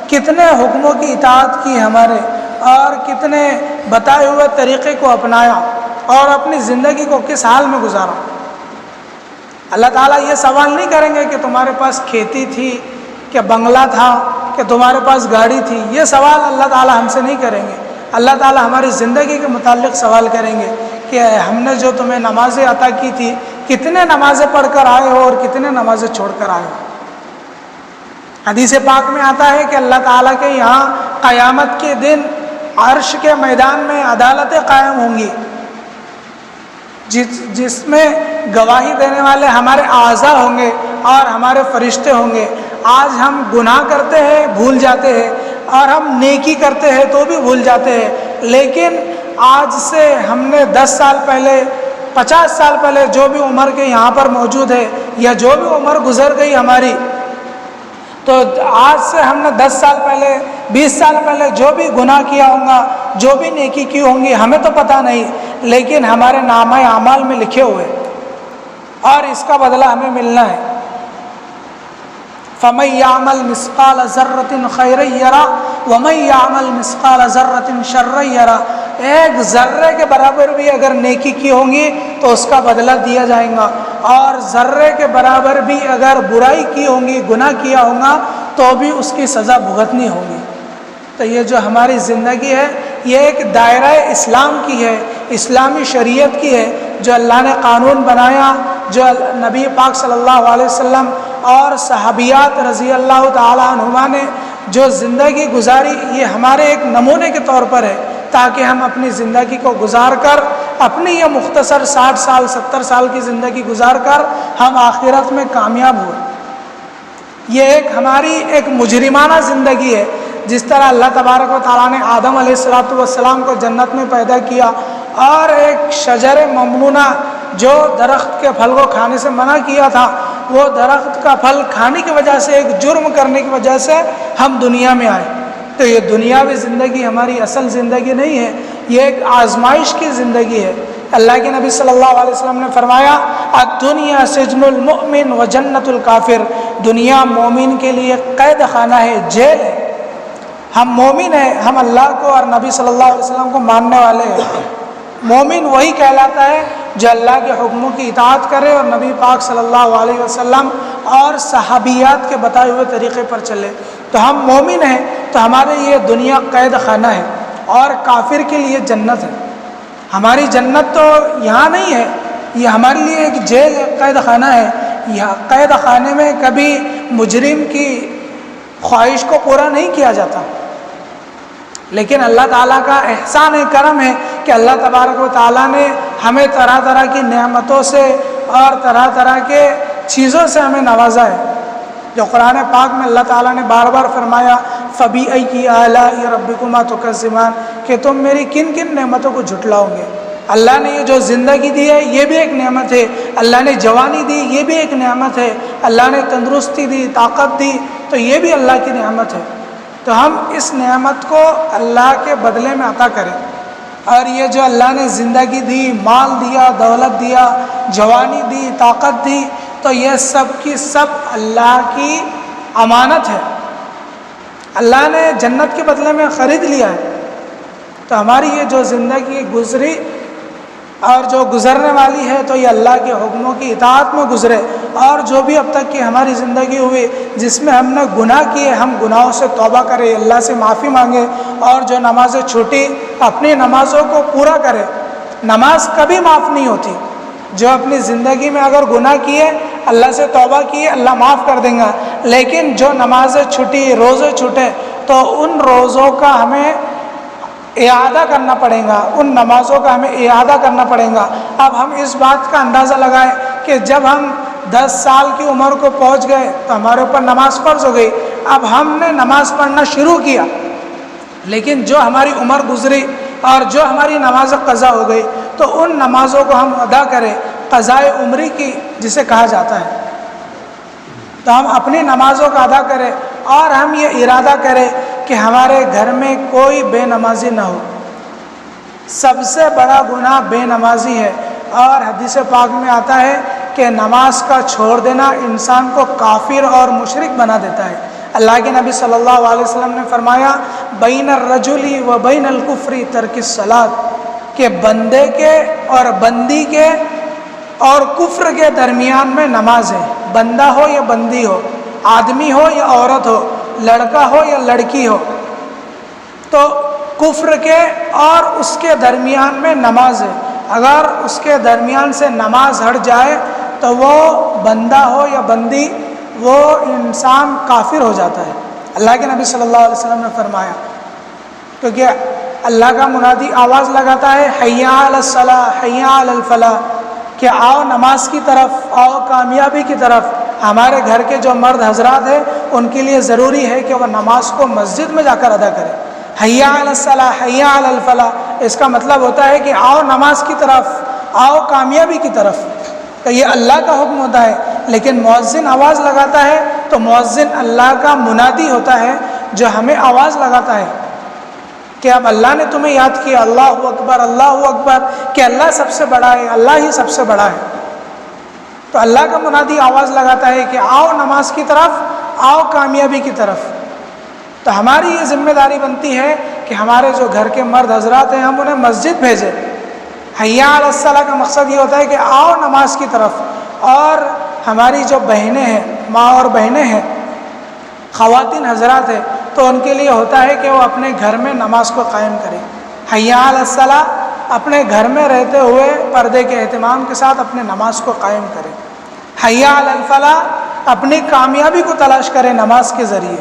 کتنے حکموں کی اطاعت کی ہمارے، اور کتنے بتائے ہوئے طریقے کو اپنایا، اور اپنی زندگی کو کس حال میں گزارا۔ اللہ تعالیٰ یہ سوال نہیں کریں گے کہ تمہارے پاس کھیتی تھی، کہ بنگلہ تھا، کہ تمہارے پاس گاڑی تھی، یہ سوال اللہ تعالیٰ ہم سے نہیں کریں گے۔ اللہ تعالیٰ ہماری زندگی کے متعلق سوال کریں گے کہ ہم نے جو تمہیں نمازیں عطا کی تھی، کتنے نمازیں پڑھ کر آئے ہو اور کتنے نمازیں چھوڑ کر آئے ہو۔ حدیث پاک میں آتا ہے کہ اللہ تعالیٰ کے یہاں قیامت کے دن عرش کے میدان میں عدالتیں قائم ہوں گی، جس میں گواہی دینے والے ہمارے اعضاء ہوں گے اور ہمارے فرشتے ہوں گے۔ آج ہم گناہ کرتے ہیں، بھول جاتے ہیں، اور ہم نیکی کرتے ہیں تو بھی بھول جاتے ہیں، لیکن آج سے ہم نے 10 سال پہلے، 50 سال پہلے جو بھی عمر کے یہاں پر موجود ہے، یا جو بھی عمر گزر گئی ہماری، تو آج سے ہم نے 10 سال پہلے، 20 سال پہلے جو بھی گناہ کیا ہوگا، جو بھی نیکی کی ہوں گی، ہمیں تو پتہ نہیں، لیکن ہمارے نامہ اعمال میں لکھے ہوئے، اور اس کا بدلہ ہمیں ملنا ہے۔ فَمَن يَعْمَلْ مِثْقَالَ ذَرَّةٍ خَيْرًا يَرَهُ وَمَن يَعْمَلْ مِثْقَالَ ذَرَّةٍ شَرًّا يَرَهُ، ایک ذرے کے برابر بھی اگر نیکی کی ہوں گی تو اس کا بدلہ دیا جائے گا، اور ذرے کے برابر بھی اگر برائی کی ہوں گی، گناہ کیا ہوگا، تو بھی اس کی سزا بھگتنی ہوگی۔ تو یہ جو ہماری زندگی ہے، یہ ایک دائرہ اسلام کی ہے، اسلامی شریعت کی ہے، جو اللہ نے قانون بنایا، جو نبی پاک صلی اللہ علیہ وسلم اور صحابیات رضی اللہ تعالیٰ عنہما نے جو زندگی گزاری، یہ ہمارے ایک نمونے کے طور پر ہے، تاکہ ہم اپنی زندگی کو گزار کر، اپنی یہ مختصر 60 سال 70 سال کی زندگی گزار کر ہم آخرت میں کامیاب ہوئے۔ یہ ایک ہماری ایک مجرمانہ زندگی ہے۔ جس طرح اللہ تبارک و تعالیٰ نے آدم علیہ السلام کو جنت میں پیدا کیا، اور ایک شجر ممنونہ جو درخت کے پھل کو کھانے سے منع کیا تھا، وہ درخت کا پھل کھانے کی وجہ سے، ایک جرم کرنے کی وجہ سے ہم دنیا میں آئے۔ تو یہ دنیاوی زندگی ہماری اصل زندگی نہیں ہے، یہ ایک آزمائش کی زندگی ہے۔ اللہ کے نبی صلی اللہ علیہ وسلم نے فرمایا الدنیا سجن المؤمن و جنت الکافر، دنیا مومن کے لیے قید خانہ ہے، جیل ہے۔ ہم مومن ہیں، ہم اللہ کو اور نبی صلی اللہ علیہ وسلم کو ماننے والے ہیں۔ مومن وہی کہلاتا ہے جو اللہ کے حکموں کی اطاعت کرے اور نبی پاک صلی اللہ علیہ وسلم اور صحابیات کے بتائے ہوئے طریقے پر چلے۔ تو ہم مومن ہیں تو ہمارے یہ دنیا قید خانہ ہے اور کافر کے لیے جنت ہے۔ ہماری جنت تو یہاں نہیں ہے، یہ ہمارے لیے ایک جیل قید خانہ ہے۔ یہاں قید خانے میں کبھی مجرم کی خواہش کو پورا نہیں کیا جاتا، لیکن اللہ تعالیٰ کا احسان کرم ہے کہ اللہ تبارک و تعالیٰ نے ہمیں طرح طرح کی نعمتوں سے اور طرح طرح کے چیزوں سے ہمیں نوازا ہے۔ جو قرآن پاک میں اللہ تعالیٰ نے بار بار فرمایا فَبِأَيِّ آلَاءِ رَبِّكُمَا تُكَذِّبَانِ کہ تم میری کن کن نعمتوں کو جھٹلاؤ گے۔ اللہ نے یہ جو زندگی دی ہے یہ بھی ایک نعمت ہے، اللہ نے جوانی دی یہ بھی ایک نعمت ہے، اللہ نے تندرستی دی، طاقت دی، تو یہ بھی اللہ کی نعمت ہے۔ تو ہم اس نعمت کو اللہ کے بدلے میں عطا کریں، اور یہ جو اللہ نے زندگی دی، مال دیا، دولت دیا، جوانی دی، طاقت دی، تو یہ سب کی سب اللہ کی امانت ہے، اللہ نے جنت کے بدلے میں خرید لیا ہے۔ تو ہماری یہ جو زندگی گزری اور جو گزرنے والی ہے تو یہ اللہ کے حکموں کی اطاعت میں گزرے، اور جو بھی اب تک کی ہماری زندگی ہوئی جس میں ہم نے گناہ کیے ہم گناہوں سے توبہ کریں، اللہ سے معافی مانگے، اور جو نمازیں چھوٹی اپنی نمازوں کو پورا کرے۔ نماز کبھی معاف نہیں ہوتی، جو اپنی زندگی میں اگر گناہ کیے اللہ سے توبہ کیے اللہ معاف کر دیں گا، لیکن جو نمازیں چھٹی، روزے چھوٹے، تو ان روزوں کا ہمیں اعادہ کرنا پڑے گا، ان نمازوں کا ہمیں اعادہ کرنا پڑے گا۔ اب ہم اس بات کا اندازہ لگائیں کہ جب ہم 10 سال کی عمر کو پہنچ گئے تو ہمارے اوپر نماز فرض ہو گئی، اب ہم نے نماز پڑھنا شروع کیا، لیکن جو ہماری عمر گزری اور جو ہماری نماز قضا ہو گئی تو ان نمازوں کو ہم ادا کریں، قضائے عمری کی جسے کہا جاتا ہے۔ تو ہم اپنی نمازوں کا ادا کریں اور ہم یہ ارادہ کریں کہ ہمارے گھر میں کوئی بے نمازی نہ ہو۔ سب سے بڑا گناہ بے نمازی ہے، اور حدیث پاک میں آتا ہے کہ نماز کا چھوڑ دینا انسان کو کافر اور مشرک بنا دیتا ہے۔ اللہ کے نبی صلی اللہ علیہ وسلم نے فرمایا بین الرجل و بین الکفر ترک الصلاۃ کہ بندے کے اور بندی کے اور کفر کے درمیان میں نماز ہے۔ بندہ ہو یا بندی ہو، آدمی ہو یا عورت ہو، لڑکا ہو یا لڑکی ہو، تو کفر کے اور اس کے درمیان میں نماز ہے۔ اگر اس کے درمیان سے نماز ہٹ جائے تو وہ بندہ ہو یا بندی، وہ انسان کافر ہو جاتا ہے۔ اللہ کے نبی صلی اللہ علیہ وسلم نے فرمایا، کیونکہ اللہ کا منادی آواز لگاتا ہے حی علی الصلاۃ حی علی الفلاح کہ آؤ نماز کی طرف، آؤ کامیابی کی طرف۔ ہمارے گھر کے جو مرد حضرات ہیں ان کے لیے ضروری ہے کہ وہ نماز کو مسجد میں جا کر ادا کریں۔ حی علی الصلاۃ حی علی الفلاح اس کا مطلب ہوتا ہے کہ آؤ نماز کی طرف، آؤ کامیابی کی طرف۔ تو یہ اللہ کا حکم ہوتا ہے، لیکن مؤذن آواز لگاتا ہے تو مؤذن اللہ کا منادی ہوتا ہے جو ہمیں آواز لگاتا ہے کہ اب اللہ نے تمہیں یاد کیا، اللہ اکبر اللہ اکبر، کہ اللہ سب سے بڑا ہے، اللہ ہی سب سے بڑا ہے۔ تو اللہ کا منادی آواز لگاتا ہے کہ آؤ نماز کی طرف، آؤ کامیابی کی طرف۔ تو ہماری یہ ذمہ داری بنتی ہے کہ ہمارے جو گھر کے مرد حضرات ہیں ہم انہیں مسجد بھیجیں۔ حی علی الصلاۃ کا مقصد یہ ہوتا ہے کہ آؤ نماز کی طرف، اور ہماری جو بہنیں ہیں، ماں اور بہنیں ہیں، خواتین حضرات ہیں، تو ان کے لیے ہوتا ہے کہ وہ اپنے گھر میں نماز کو قائم کریں۔ حی علی الصلاۃ اپنے گھر میں رہتے ہوئے پردے کے اہتمام کے ساتھ اپنے نماز کو قائم کریں۔ حی علی الفلاح اپنی کامیابی کو تلاش کریں نماز کے ذریعے۔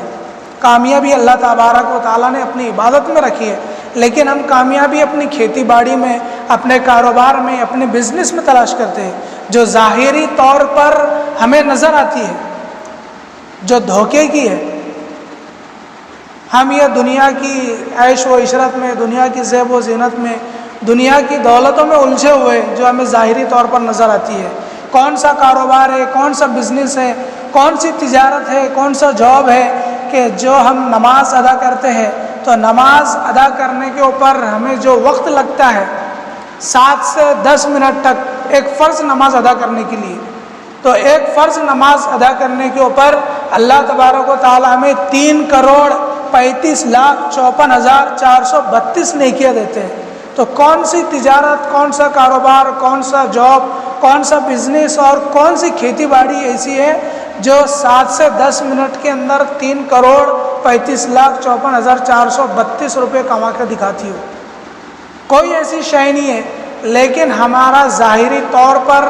کامیابی اللہ تبارک و تعالیٰ نے اپنی عبادت میں رکھی ہے، لیکن ہم کامیابی اپنی کھیتی باڑی میں، اپنے کاروبار میں، اپنے بزنس میں تلاش کرتے ہیں، جو ظاہری طور پر ہمیں نظر آتی ہے، جو دھوکے کی ہے۔ ہم یہ دنیا کی عیش و عشرت میں، دنیا کی زیب و زینت میں، دنیا کی دولتوں میں الجھے ہوئے جو ہمیں ظاہری طور پر نظر آتی ہے۔ کون سا کاروبار ہے، کون سا بزنس ہے، کون سی تجارت ہے، کون سا جاب ہے کہ جو ہم نماز ادا کرتے ہیں تو نماز ادا کرنے کے اوپر ہمیں جو وقت لگتا ہے 7 سے 10 منٹ تک ایک فرض نماز ادا کرنے کے لیے، تو ایک فرض نماز ادا کرنے کے اوپر اللہ تبارک و تعالی ہمیں 3 کروڑ 35,54,432 نیکیاں دیتے ہیں۔ تو کون سی تجارت، کون سا کاروبار، کون سا جاب، کون سا بزنس اور کون سی کھیتی باڑی ایسی ہے جو 7 سے 10 منٹ کے اندر 3,35,54,432 روپے کما کر دکھاتی ہو؟ کوئی ایسی شے نہیں ہے۔ لیکن ہمارا ظاہری طور پر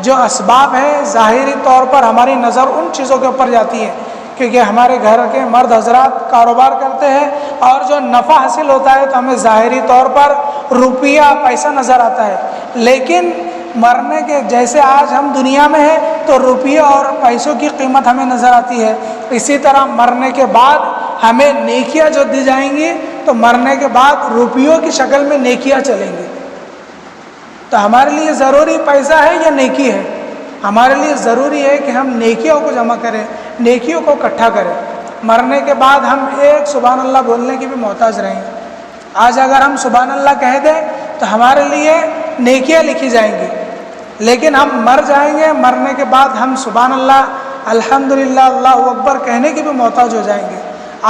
جو اسباب ہے، ظاہری طور پر ہماری نظر ان چیزوں کے اوپر جاتی ہے، کیونکہ ہمارے گھر کے مرد حضرات کاروبار کرتے ہیں اور جو نفع حاصل ہوتا ہے تو ہمیں ظاہری طور پر روپیہ، پیسہ نظر آتا ہے۔ لیکن مرنے کے جیسے آج ہم دنیا میں ہیں تو روپیہ اور پیسوں کی قیمت ہمیں نظر آتی ہے، اسی طرح مرنے کے بعد ہمیں نیکیاں جو دی جائیں گی تو مرنے کے بعد روپیوں کی شکل میں نیکیاں چلیں گی۔ تو ہمارے لیے ضروری پیسہ ہے یا نیکی ہے؟ ہمارے لیے ضروری ہے کہ ہم نیکیوں کو جمع کریں، نیکیوں کو اکٹھا کریں۔ مرنے کے بعد ہم ایک سبحان اللہ بولنے کی بھی محتاج رہیں گے۔ آج اگر ہم سبحان اللہ کہہ دیں تو ہمارے لیے نیکیاں لکھی جائیں گی، لیکن ہم مر جائیں گے، مرنے کے بعد ہم سبحان اللہ، الحمدللہ، اللہ اکبر کہنے کی بھی محتاج ہو جائیں گے۔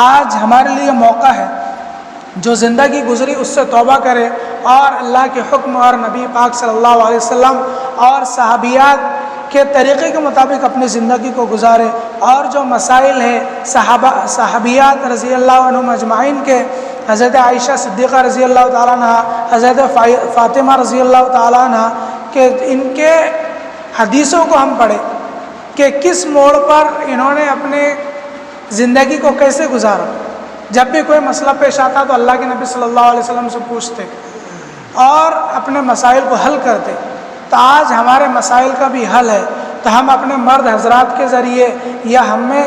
آج ہمارے لیے موقع ہے، جو زندگی گزری اس سے توبہ کرے اور اللہ کے حکم اور نبی پاک صلی اللہ علیہ وسلم اور صحابیات کے طریقے کے مطابق اپنی زندگی کو گزارے، اور جو مسائل ہیں صحابیات رضی اللہ عنہم اجمعین کے، حضرت عائشہ صدیقہ رضی اللہ تعالیٰ عنہ، حضرت فاطمہ رضی اللہ تعالیٰ عنہ، کہ ان کے حدیثوں کو ہم پڑھیں کہ کس موڑ پر انہوں نے اپنے زندگی کو کیسے گزارا۔ جب بھی کوئی مسئلہ پیش آتا تو اللہ کے نبی صلی اللہ علیہ وسلم سے پوچھتے اور اپنے مسائل کو حل کرتے۔ تو آج ہمارے مسائل کا بھی حل ہے، تو ہم اپنے مرد حضرات کے ذریعے، یا ہم میں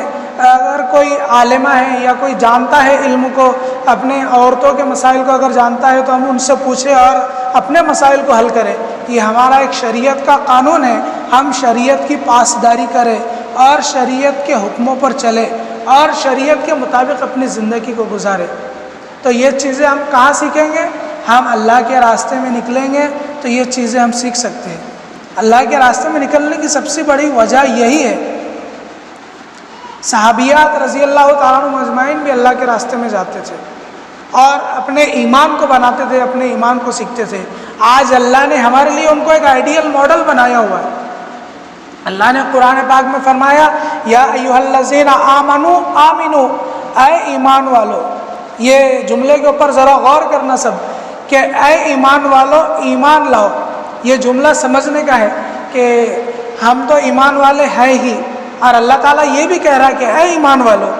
اگر کوئی عالمہ ہے یا کوئی جانتا ہے علم کو، اپنے عورتوں کے مسائل کو اگر جانتا ہے تو ہم ان سے پوچھیں اور اپنے مسائل کو حل کریں۔ یہ ہمارا ایک شریعت کا قانون ہے، ہم شریعت کی پاسداری کریں اور شریعت کے حکموں پر چلیں اور شریعت کے مطابق اپنی زندگی کو گزاریں۔ تو یہ چیزیں ہم کہاں سیکھیں گے؟ ہم اللہ کے راستے میں نکلیں گے تو یہ چیزیں ہم سیکھ سکتے ہیں۔ اللہ کے راستے میں نکلنے کی سب سے بڑی وجہ یہی ہے۔ صحابیات رضی اللہ تعالیٰ عنہ اجمعین بھی اللہ کے راستے میں جاتے تھے اور اپنے ایمان کو بناتے تھے، اپنے ایمان کو سیکھتے تھے۔ آج اللہ نے ہمارے لیے ان کو ایک آئیڈیل ماڈل بنایا ہوا ہے۔ اللہ نے قرآن پاک میں فرمایا، یا ایھا الذین آمنوا آمنو، اے ایمان والو۔ یہ جملے کے اوپر ذرا غور کرنا سب، کہ اے ایمان والو ایمان لاؤ۔ یہ جملہ سمجھنے کا ہے کہ ہم تو ایمان والے ہیں ہی، اور اللہ تعالیٰ یہ بھی کہہ رہا ہے کہ اے ایمان والو،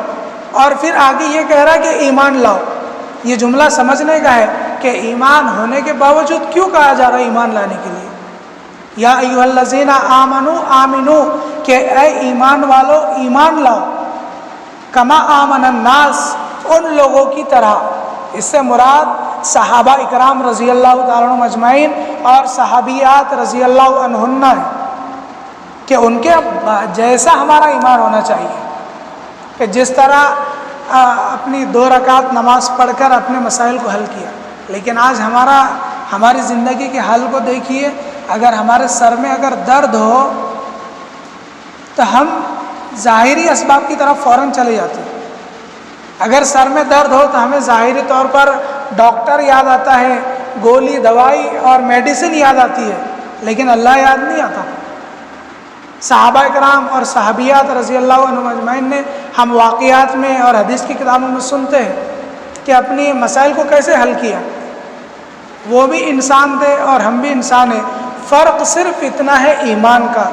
اور پھر آگے یہ کہہ رہا ہے کہ ایمان لاؤ۔ یہ جملہ سمجھنے کا ہے کہ ایمان ہونے کے باوجود کیوں کہا جا رہا ہے ایمان لانے کے لیے؟ یا ایھا الذین آمنوا آمنو، کہ اے ایمان والو ایمان لاؤ۔ کما آمن الناس، ان لوگوں کی طرح۔ اس سے مراد صحابہ اکرام رضی اللہ تعالیٰ عنہم اجمعین اور صحابیات رضی اللہ عنہن ہے، کہ ان کے جیسا ہمارا ایمان ہونا چاہیے، کہ جس طرح اپنی 2 رکعت نماز پڑھ کر اپنے مسائل کو حل کیا۔ لیکن آج ہماری زندگی کے حل کو دیکھیے، اگر ہمارے سر میں اگر درد ہو تو ہم ظاہری اسباب کی طرف فوراً چلے جاتے ہیں۔ اگر سر میں درد ہو تو ہمیں ظاہری طور پر ڈاکٹر یاد آتا ہے، گولی، دوائی اور میڈیسن یاد آتی ہے، لیکن اللہ یاد نہیں آتا۔ صحابہ کرام اور صحابیات رضی اللہ عنہم اجمعین نے، ہم واقعات میں اور حدیث کی کتابوں میں سنتے ہیں کہ اپنی مسائل کو کیسے حل کیا۔ وہ بھی انسان تھے اور ہم بھی انسان ہیں، فرق صرف اتنا ہے ایمان کا۔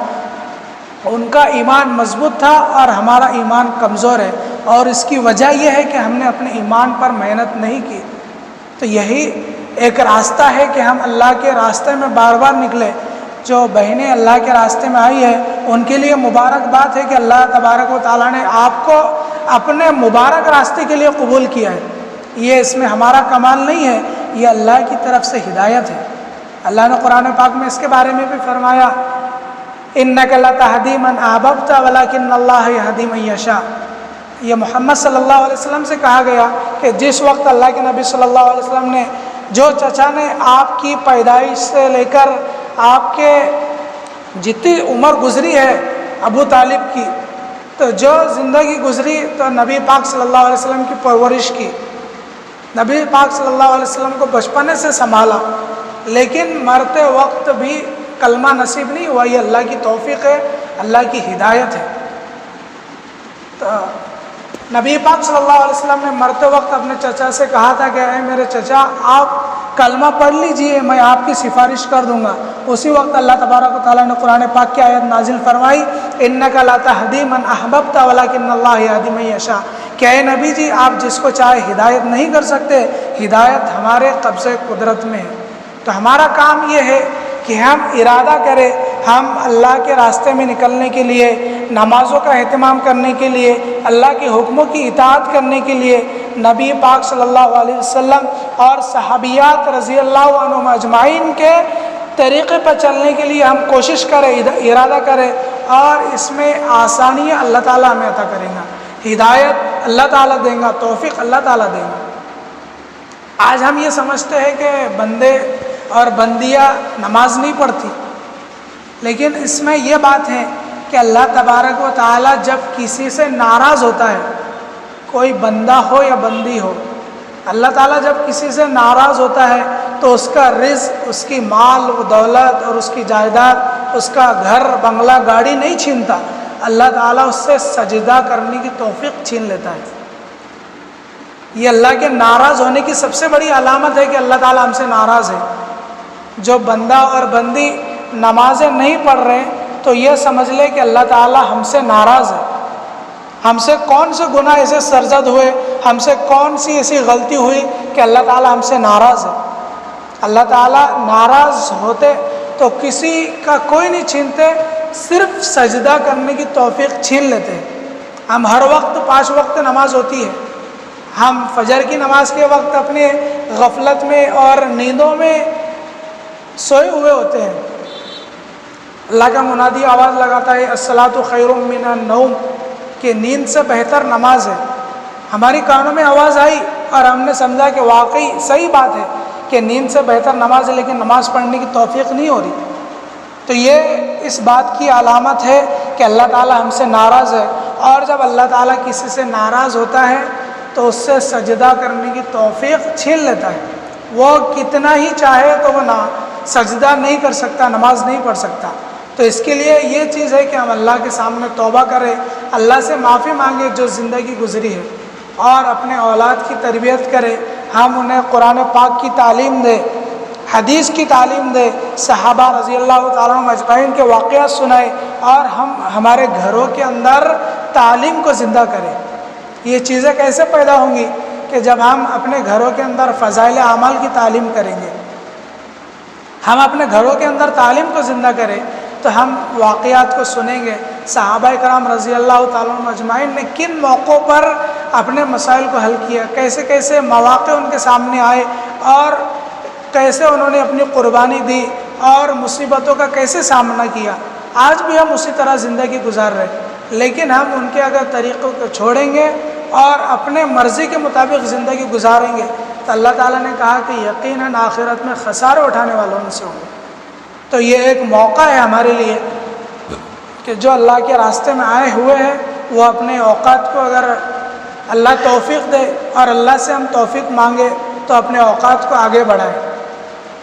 ان کا ایمان مضبوط تھا اور ہمارا ایمان کمزور ہے، اور اس کی وجہ یہ ہے کہ ہم نے اپنے ایمان پر محنت نہیں کی۔ تو یہی ایک راستہ ہے کہ ہم اللہ کے راستے میں بار بار نکلیں۔ جو بہنیں اللہ کے راستے میں آئی ہیں ان کے لیے مبارک بات ہے کہ اللہ تبارک و تعالیٰ نے آپ کو اپنے مبارک راستے کے لیے قبول کیا ہے۔ یہ اس میں ہمارا کمال نہیں ہے، یہ اللہ کی طرف سے ہدایت ہے۔ اللہ نے قرآن پاک میں اس کے بارے میں بھی فرمایا، اِنَّکَ لَتَہْدِی مَنْ أَحْبَبْتَ وَلَکِنَّ اللَّهَ یہدی مَن یشاء۔ یہ محمد صلی اللہ علیہ وسلم سے کہا گیا کہ جس وقت اللہ کے نبی صلی اللہ علیہ وسلم نے، جو چچا نے آپ کی پیدائش سے لے کر آپ کے جتنی عمر گزری ہے ابو طالب کی، تو جو زندگی گزری تو نبی پاک صلی اللہ علیہ وسلم کی پرورش کی، نبی پاک صلی اللہ علیہ وسلم کو بچپنے سے سنبھالا، لیکن مرتے وقت بھی کلمہ نصیب نہیں ہوا۔ یہ اللہ کی توفیق ہے، اللہ کی ہدایت ہے۔ تو نبی پاک صلی اللہ علیہ وسلم نے مرتے وقت اپنے چچا سے کہا تھا کہ اے میرے چچا آپ کلمہ پڑھ لیجئے، میں آپ کی سفارش کر دوں گا۔ اسی وقت اللہ تبارک و تعالیٰ نے قرآن پاک کی آیت نازل فرمائی، اِنَّكَ لَا تَهْدِي مَنْ أَحْبَبْتَ وَلَكِنَّ اللَّهَ يَهْدِي مَن يَشَاءُ کہ اے نبی جی آپ جس کو چاہے ہدایت نہیں کر سکتے، ہدایت ہمارے قبضۂ قدرت میں ہے۔ تو ہمارا کام یہ ہے کہ ہم ارادہ کریں، ہم اللہ کے راستے میں نکلنے کے لیے، نمازوں کا اہتمام کرنے کے لیے، اللہ کے حکموں کی اطاعت کرنے کے لیے، نبی پاک صلی اللہ علیہ وسلم اور صحابیات رضی اللہ عنہم اجمعین کے طریقے پر چلنے کے لیے ہم کوشش کریں، ارادہ کریں، اور اس میں آسانیاں اللہ تعالیٰ ہمیں عطا کریں گا، ہدایت اللہ تعالیٰ دیں گا، توفیق اللہ تعالیٰ دیں گا۔ آج ہم یہ سمجھتے ہیں کہ بندے اور بندیاں نماز نہیں پڑھتی، لیکن اس میں یہ بات ہے کہ اللہ تبارک و تعالیٰ جب کسی سے ناراض ہوتا ہے، کوئی بندہ ہو یا بندی ہو، اللہ تعالیٰ جب کسی سے ناراض ہوتا ہے تو اس کا رزق، اس کی مال و دولت اور اس کی جائیداد، اس کا گھر بنگلہ گاڑی نہیں چھینتا، اللہ تعالیٰ اس سے سجدہ کرنے کی توفیق چھین لیتا ہے۔ یہ اللہ کے ناراض ہونے کی سب سے بڑی علامت ہے کہ اللہ تعالیٰ ہم سے ناراض ہے۔ جو بندہ اور بندی نمازیں نہیں پڑھ رہے تو یہ سمجھ لے کہ اللہ تعالیٰ ہم سے ناراض ہے۔ ہم سے کون سے گناہ ایسے سرزد ہوئے، ہم سے کون سی ایسی غلطی ہوئی کہ اللہ تعالیٰ ہم سے ناراض ہے۔ اللہ تعالیٰ ناراض ہوتے تو کسی کا کوئی نہیں چھینتے، صرف سجدہ کرنے کی توفیق چھین لیتے ہیں۔ ہم ہر وقت 5 وقت نماز ہوتی ہے، ہم فجر کی نماز کے وقت اپنے غفلت میں اور نیندوں میں سوئے ہوئے ہوتے ہیں۔ اللہ کا منادی آواز لگاتا ہے الصلاۃ خیر من النوم کہ نیند سے بہتر نماز ہے۔ ہماری کانوں میں آواز آئی اور ہم نے سمجھا کہ واقعی صحیح بات ہے کہ نیند سے بہتر نماز ہے، لیکن نماز پڑھنے کی توفیق نہیں ہو رہی۔ تو یہ اس بات کی علامت ہے کہ اللہ تعالیٰ ہم سے ناراض ہے، اور جب اللہ تعالیٰ کسی سے ناراض ہوتا ہے تو اس سے سجدہ کرنے کی توفیق چھین لیتا ہے۔ وہ کتنا ہی چاہے تو وہ نہ سجدہ نہیں کر سکتا، نماز نہیں پڑھ سکتا۔ تو اس کے لیے یہ چیز ہے کہ ہم اللہ کے سامنے توبہ کریں، اللہ سے معافی مانگیں جو زندگی گزری ہے، اور اپنے اولاد کی تربیت کریں، ہم انہیں قرآن پاک کی تعلیم دیں، حدیث کی تعلیم دیں، صحابہ رضی اللہ تعالیٰ عنہم اجمعین کے واقعات سنائیں، اور ہم ہمارے گھروں کے اندر تعلیم کو زندہ کریں۔ یہ چیزیں کیسے پیدا ہوں گی کہ جب ہم اپنے گھروں کے اندر فضائل اعمال کی تعلیم کریں گے، ہم اپنے گھروں کے اندر تعلیم کو زندہ کریں تو ہم واقعات کو سنیں گے، صحابہ کرام رضی اللہ تعالیٰ عنہم اجمعین نے کن موقعوں پر اپنے مسائل کو حل کیا، کیسے کیسے مواقع ان کے سامنے آئے اور کیسے انہوں نے اپنی قربانی دی اور مصیبتوں کا کیسے سامنا کیا۔ آج بھی ہم اسی طرح زندگی گزار رہے ہیں، لیکن ہم ان کے اگر طریقوں کو چھوڑیں گے اور اپنے مرضی کے مطابق زندگی گزاریں گے تو اللہ تعالیٰ نے کہا کہ یقیناً آخرت میں خسارے اٹھانے والوں میں سے ہوں گے۔ تو یہ ایک موقع ہے ہمارے لیے کہ جو اللہ کے راستے میں آئے ہوئے ہیں وہ اپنے اوقات کو، اگر اللہ توفیق دے اور اللہ سے ہم توفیق مانگے تو اپنے اوقات کو آگے بڑھائیں،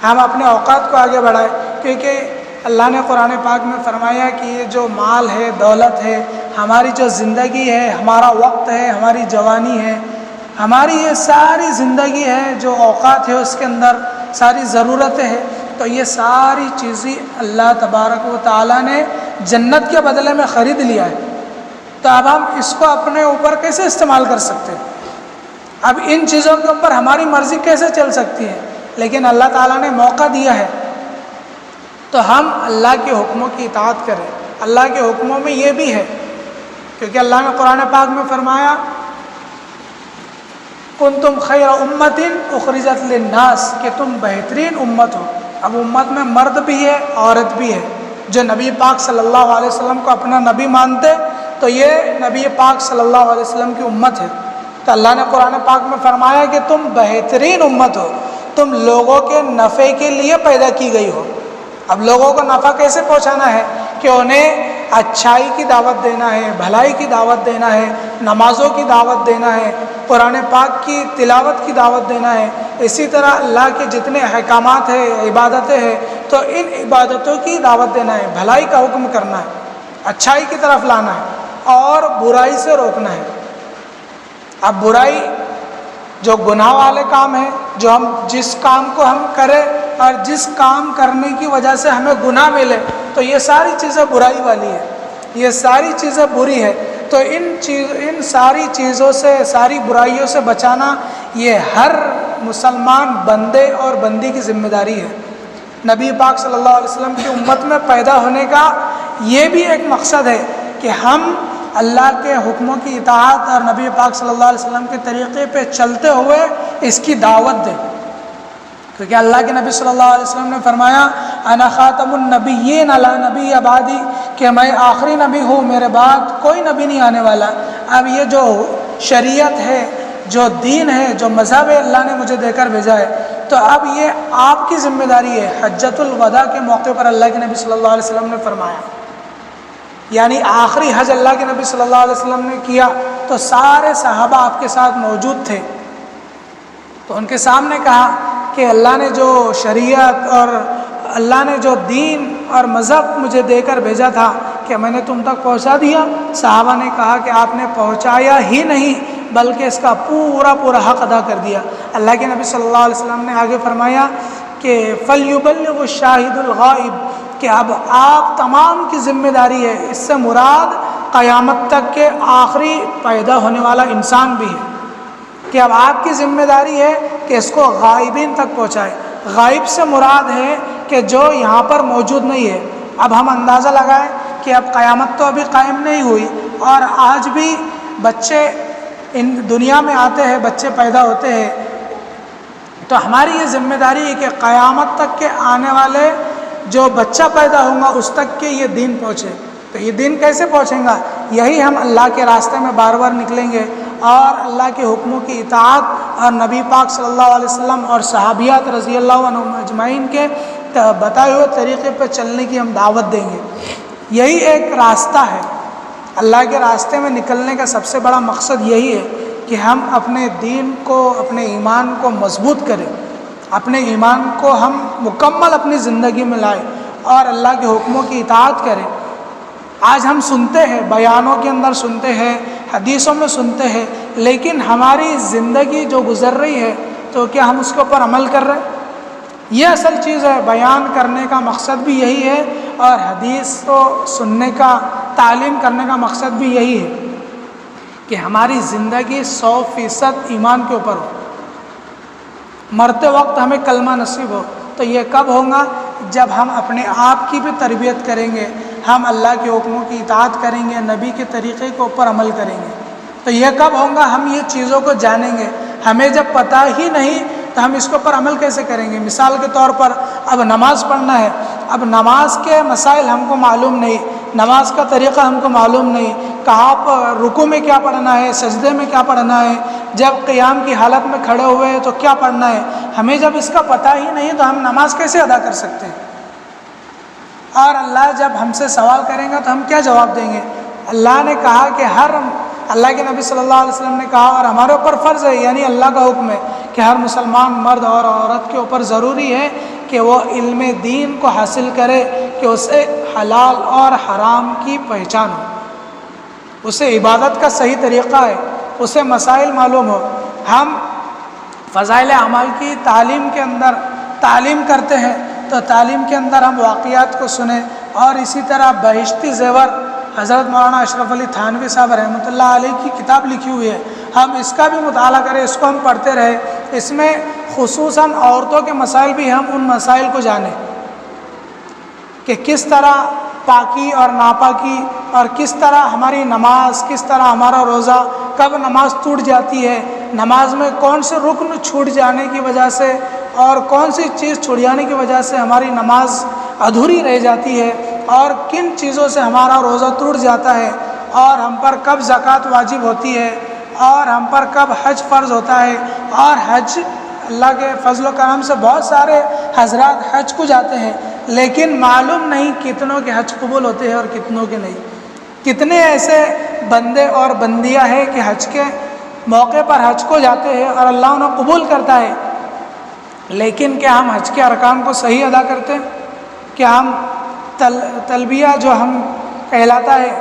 ہم اپنے اوقات کو آگے بڑھائیں، کیونکہ اللہ نے قرآن پاک میں فرمایا کہ یہ جو مال ہے، دولت ہے، ہماری جو زندگی ہے، ہمارا وقت ہے، ہماری جوانی ہے، ہماری یہ ساری زندگی ہے، جو اوقات ہے اس کے اندر ساری ضرورتیں ہیں، تو یہ ساری چیزیں اللہ تبارک و تعالیٰ نے جنت کے بدلے میں خرید لیا ہے۔ تو اب ہم اس کو اپنے اوپر کیسے استعمال کر سکتے ہیں؟ اب ان چیزوں کے اوپر ہماری مرضی کیسے چل سکتی ہے؟ لیکن اللہ تعالیٰ نے موقع دیا ہے تو ہم اللہ کے حکموں کی اطاعت کریں۔ اللہ کے حکموں میں یہ بھی ہے، کیونکہ اللہ نے قرآن پاک میں فرمایا کنتم خیر امت اخرجت للناس کہ تم بہترین امت ہو۔ اب امت میں مرد بھی ہے، عورت بھی ہے۔ جو نبی پاک صلی اللہ علیہ وسلم کو اپنا نبی مانتے تو یہ نبی پاک صلی اللہ علیہ وسلم کی امت ہے۔ تو اللہ نے قرآن پاک میں فرمایا کہ تم بہترین امت ہو، تم لوگوں کے نفع کے لیے پیدا کی گئی ہو۔ اب لوگوں کو نفع کیسے پہنچانا ہے کہ انہیں اچھائی کی دعوت دینا ہے، بھلائی کی دعوت دینا ہے، نمازوں کی دعوت دینا ہے، قرآن پاک کی تلاوت کی دعوت دینا ہے، اسی طرح اللہ کے جتنے احکامات ہیں، عبادتیں ہیں، تو ان عبادتوں کی دعوت دینا ہے، بھلائی کا حکم کرنا ہے، اچھائی کی طرف لانا ہے اور برائی سے روکنا ہے۔ اب برائی جو گناہ والے کام ہیں، جو جس کام کو ہم کریں اور جس کام کرنے کی وجہ سے ہمیں گناہ ملے، تو یہ ساری چیزیں برائی والی ہے، یہ ساری چیزیں بری ہے۔ تو ان ساری چیزوں سے، ساری برائیوں سے بچانا یہ ہر مسلمان بندے اور بندی کی ذمہ داری ہے۔ نبی پاک صلی اللہ علیہ وسلم کی امت میں پیدا ہونے کا یہ بھی ایک مقصد ہے کہ ہم اللہ کے حکموں کی اطاعت اور نبی پاک صلی اللہ علیہ وسلم کے طریقے پہ چلتے ہوئے اس کی دعوت دیں، کیونکہ اللہ کے نبی صلی اللہ علیہ وسلم نے فرمایا انا خاتم النبیین لا نبی بعدی، کہ میں آخری نبی ہوں، میرے بعد کوئی نبی نہیں آنے والا۔ اب یہ جو شریعت ہے، جو دین ہے، جو مذہب ہے، اللہ نے مجھے دے کر بھیجا ہے، تو اب یہ آپ کی ذمہ داری ہے۔ حجۃ الوداع کے موقع پر اللہ کے نبی صلی اللہ علیہ وسلم نے فرمایا، یعنی آخری حج اللہ کے نبی صلی اللہ علیہ وسلم نے کیا تو سارے صحابہ آپ کے ساتھ موجود تھے، تو ان کے سامنے کہا کہ اللہ نے جو شریعت اور اللہ نے جو دین اور مذہب مجھے دے کر بھیجا تھا، کہ میں نے تم تک پہنچا دیا؟ صحابہ نے کہا کہ آپ نے پہنچایا ہی نہیں بلکہ اس کا پورا حق ادا کر دیا۔ اللہ کے نبی صلی اللہ علیہ وسلم نے آگے فرمایا کہ فَلْيُبَلِّغُ الشَّاهِدُ الْغَائِبُ، کہ اب آپ تمام کی ذمہ داری ہے، اس سے مراد قیامت تک کے آخری پیدا ہونے والا انسان بھی ہے، کہ اب آپ کی ذمہ داری ہے کہ اس کو غائبین تک پہنچائے۔ غائب سے مراد ہے کہ جو یہاں پر موجود نہیں ہے۔ اب ہم اندازہ لگائیں کہ اب قیامت تو ابھی قائم نہیں ہوئی، اور آج بھی بچے ان دنیا میں آتے ہیں، بچے پیدا ہوتے ہیں، تو ہماری یہ ذمہ داری ہے کہ قیامت تک کے آنے والے جو بچہ پیدا ہوگا اس تک کے یہ دین پہنچے۔ تو یہ دین کیسے پہنچیں گا؟ یہی ہم اللہ کے راستے میں بار بار نکلیں گے اور اللہ کے حکموں کی اطاعت اور نبی پاک صلی اللہ علیہ وسلم اور صحابیات رضی اللہ عنہم اجمعین کے بتائے ہوئے طریقے پہ چلنے کی ہم دعوت دیں گے۔ یہی ایک راستہ ہے، اللہ کے راستے میں نکلنے کا سب سے بڑا مقصد یہی ہے کہ ہم اپنے دین کو، اپنے ایمان کو مضبوط کریں، اپنے ایمان کو ہم مکمل اپنی زندگی میں لائیں اور اللہ کے حکموں کی اطاعت کریں۔ آج ہم سنتے ہیں، بیانوں کے اندر سنتے ہیں، حدیثوں میں سنتے ہیں، لیکن ہماری زندگی جو گزر رہی ہے تو کیا ہم اس کے اوپر عمل کر رہے ہیں؟ یہ اصل چیز ہے۔ بیان کرنے کا مقصد بھی یہی ہے اور حدیث کو سننے کا، تعلیم کرنے کا مقصد بھی یہی ہے کہ ہماری زندگی 100% ایمان کے اوپر ہو، مرتے وقت ہمیں کلمہ نصیب ہو۔ تو یہ کب ہوگا؟ جب ہم اپنے آپ کی بھی تربیت کریں گے، ہم اللہ کے حکموں کی اطاعت کریں گے، نبی کے طریقے کے اوپر عمل کریں گے۔ تو یہ کب ہوگا؟ ہم یہ چیزوں کو جانیں گے۔ ہمیں جب پتہ ہی نہیں تو ہم اس کے اوپر عمل کیسے کریں گے؟ مثال کے طور پر اب نماز پڑھنا ہے، اب نماز کے مسائل ہم کو معلوم نہیں، نماز کا طریقہ ہم کو معلوم نہیں، کہاں پر رکوع میں کیا پڑھنا ہے، سجدے میں کیا پڑھنا ہے، جب قیام کی حالت میں کھڑے ہوئے ہیں تو کیا پڑھنا ہے، ہمیں جب اس کا پتہ ہی نہیں تو ہم نماز کیسے ادا کر سکتے ہیں؟ اور اللہ جب ہم سے سوال کریں گا تو ہم کیا جواب دیں گے؟ اللہ نے کہا کہ اللہ کے نبی صلی اللہ علیہ وسلم نے کہا اور ہمارے اوپر فرض ہے، یعنی اللہ کا حکم ہے کہ ہر مسلمان مرد اور عورت کے اوپر ضروری ہے کہ وہ علم دین کو حاصل کرے، کہ اسے حلال اور حرام کی پہچان ہو، اسے عبادت کا صحیح طریقہ ہے، اسے مسائل معلوم ہو۔ ہم فضائل اعمال کی تعلیم کے اندر تعلیم کرتے ہیں تو تعلیم کے اندر ہم واقعات کو سنیں، اور اسی طرح بہشتی زیور حضرت مولانا اشرف علی تھانوی صاحب رحمۃ اللہ علیہ کی کتاب لکھی ہوئی ہے، ہم اس کا بھی مطالعہ کریں، اس کو ہم پڑھتے رہیں۔ اس میں خصوصاً عورتوں کے مسائل بھی ہم ان مسائل کو جانیں کہ کس طرح پاکی اور ناپاکی، اور کس طرح ہماری نماز، کس طرح ہمارا روزہ، کب نماز ٹوٹ جاتی ہے، نماز میں کون سے رکن چھوٹ جانے کی وجہ سے اور کون سی چیز چھوٹ جانے کی وجہ سے ہماری نماز ادھوری رہ جاتی ہے، اور کن چیزوں سے ہمارا روزہ ٹوٹ جاتا ہے، اور ہم پر کب زکوٰۃ واجب ہوتی ہے، اور ہم پر کب حج فرض ہوتا ہے۔ اور حج اللہ کے فضل و کرم سے بہت سارے حضرات حج کو جاتے ہیں، لیکن معلوم نہیں کتنوں کے حج قبول ہوتے ہیں اور کتنوں کے نہیں. کتنے ایسے بندے اور بندیاں ہیں کہ حج کے موقع پر حج کو جاتے ہیں اور اللہ انہیں قبول کرتا ہے، لیکن کیا ہم حج کے ارکان کو صحیح ادا کرتے ہیں؟ کیا ہم تلبیہ جو ہم کہلاتا ہے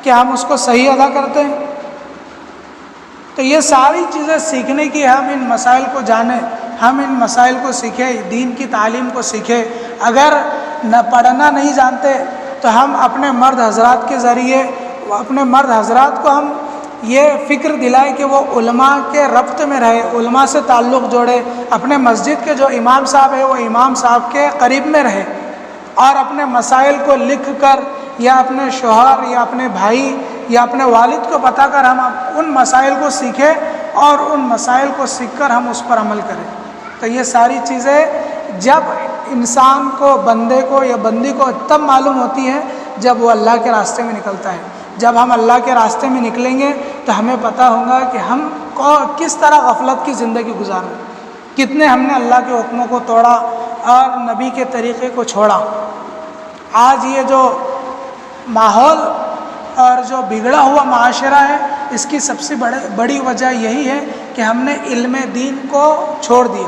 کیا ہم اس کو صحیح ادا کرتے ہیں؟ تو یہ ساری چیزیں سیکھنے کی، ہم ان مسائل کو جانیں، ہم ان مسائل کو سیکھیں، دین کی تعلیم کو سیکھیں. اگر نہ پڑھنا نہیں جانتے تو ہم اپنے مرد حضرات کے ذریعے اپنے مرد حضرات کو ہم یہ فکر دلائیں کہ وہ علماء کے ربط میں رہے، علماء سے تعلق جوڑے، اپنے مسجد کے جو امام صاحب ہے وہ امام صاحب کے قریب میں رہے، اور اپنے مسائل کو لکھ کر یا اپنے شوہر یا اپنے بھائی یا اپنے والد کو بتا کر ہم ان مسائل کو سیکھیں اور ان مسائل کو سیکھ کر ہم اس پر عمل کریں. تو یہ ساری چیزیں جب انسان کو، بندے کو یا بندی کو تب معلوم ہوتی ہیں جب وہ اللہ کے راستے میں نکلتا ہے. جب ہم اللہ کے راستے میں نکلیں گے تو ہمیں پتہ ہوگا کہ ہم کو کس طرح غفلت کی زندگی گزاریں، کتنے ہم نے اللہ کے حکموں کو توڑا اور نبی کے طریقے کو چھوڑا. آج یہ جو ماحول اور جو بگڑا ہوا معاشرہ ہے، اس کی سب سے بڑی وجہ یہی ہے کہ ہم نے علم دین کو چھوڑ دیا،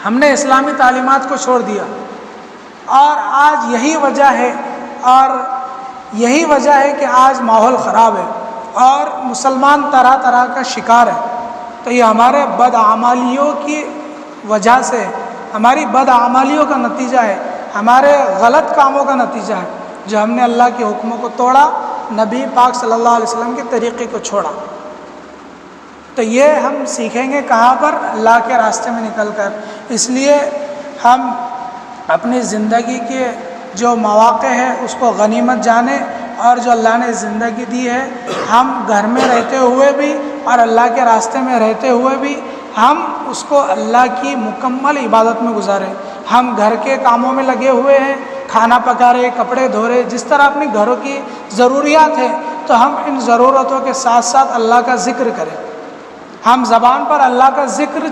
ہم نے اسلامی تعلیمات کو چھوڑ دیا، اور آج یہی وجہ ہے، اور یہی وجہ ہے کہ آج ماحول خراب ہے اور مسلمان طرح طرح کا شکار ہے. تو یہ ہمارے بدعمالیوں کی وجہ سے، ہماری بدعمالیوں کا نتیجہ ہے، ہمارے غلط کاموں کا نتیجہ ہے، جو ہم نے اللہ کے حکموں کو توڑا، نبی پاک صلی اللہ علیہ وسلم کے طریقے کو چھوڑا. تو یہ ہم سیکھیں گے کہاں پر؟ اللہ کے راستے میں نکل کر. اس لیے ہم اپنی زندگی کے جو مواقع ہیں اس کو غنیمت جانیں، اور جو اللہ نے زندگی دی ہے ہم گھر میں رہتے ہوئے بھی اور اللہ کے راستے میں رہتے ہوئے بھی ہم اس کو اللہ کی مکمل عبادت میں گزاریں. ہم گھر کے کاموں میں لگے ہوئے ہیں، کھانا پکا رہے، کپڑے دھو رہے، جس طرح اپنی گھروں کی ضروریات ہیں، تو ہم ان ضرورتوں کے ساتھ ساتھ اللہ کا ذکر کریں. ہم زبان پر اللہ کا ذکر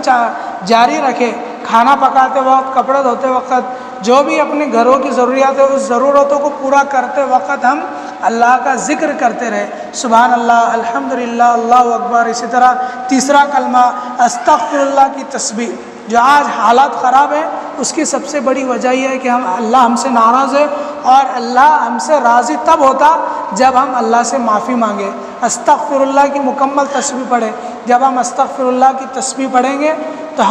جاری رکھیں. کھانا پکاتے وقت، کپڑے دھوتے وقت، جو بھی اپنے گھروں کی ضروریات ہے اس ضرورتوں کو پورا کرتے وقت ہم اللہ کا ذکر کرتے رہے. سبحان اللہ، الحمدللہ، اللہ اکبر. اسی طرح تیسرا کلمہ استغفر اللہ کی تسبیح. جو آج حالات خراب ہیں اس کی سب سے بڑی وجہ یہ ہے کہ اللہ ہم سے ناراض ہے، اور اللہ ہم سے راضی تب ہوتا جب ہم اللہ سے معافی مانگے. استغفر اللہ کی مکمل تسبیح پڑھیں. جب ہم استغفر اللہ کی تسبیح پڑھیں گے تو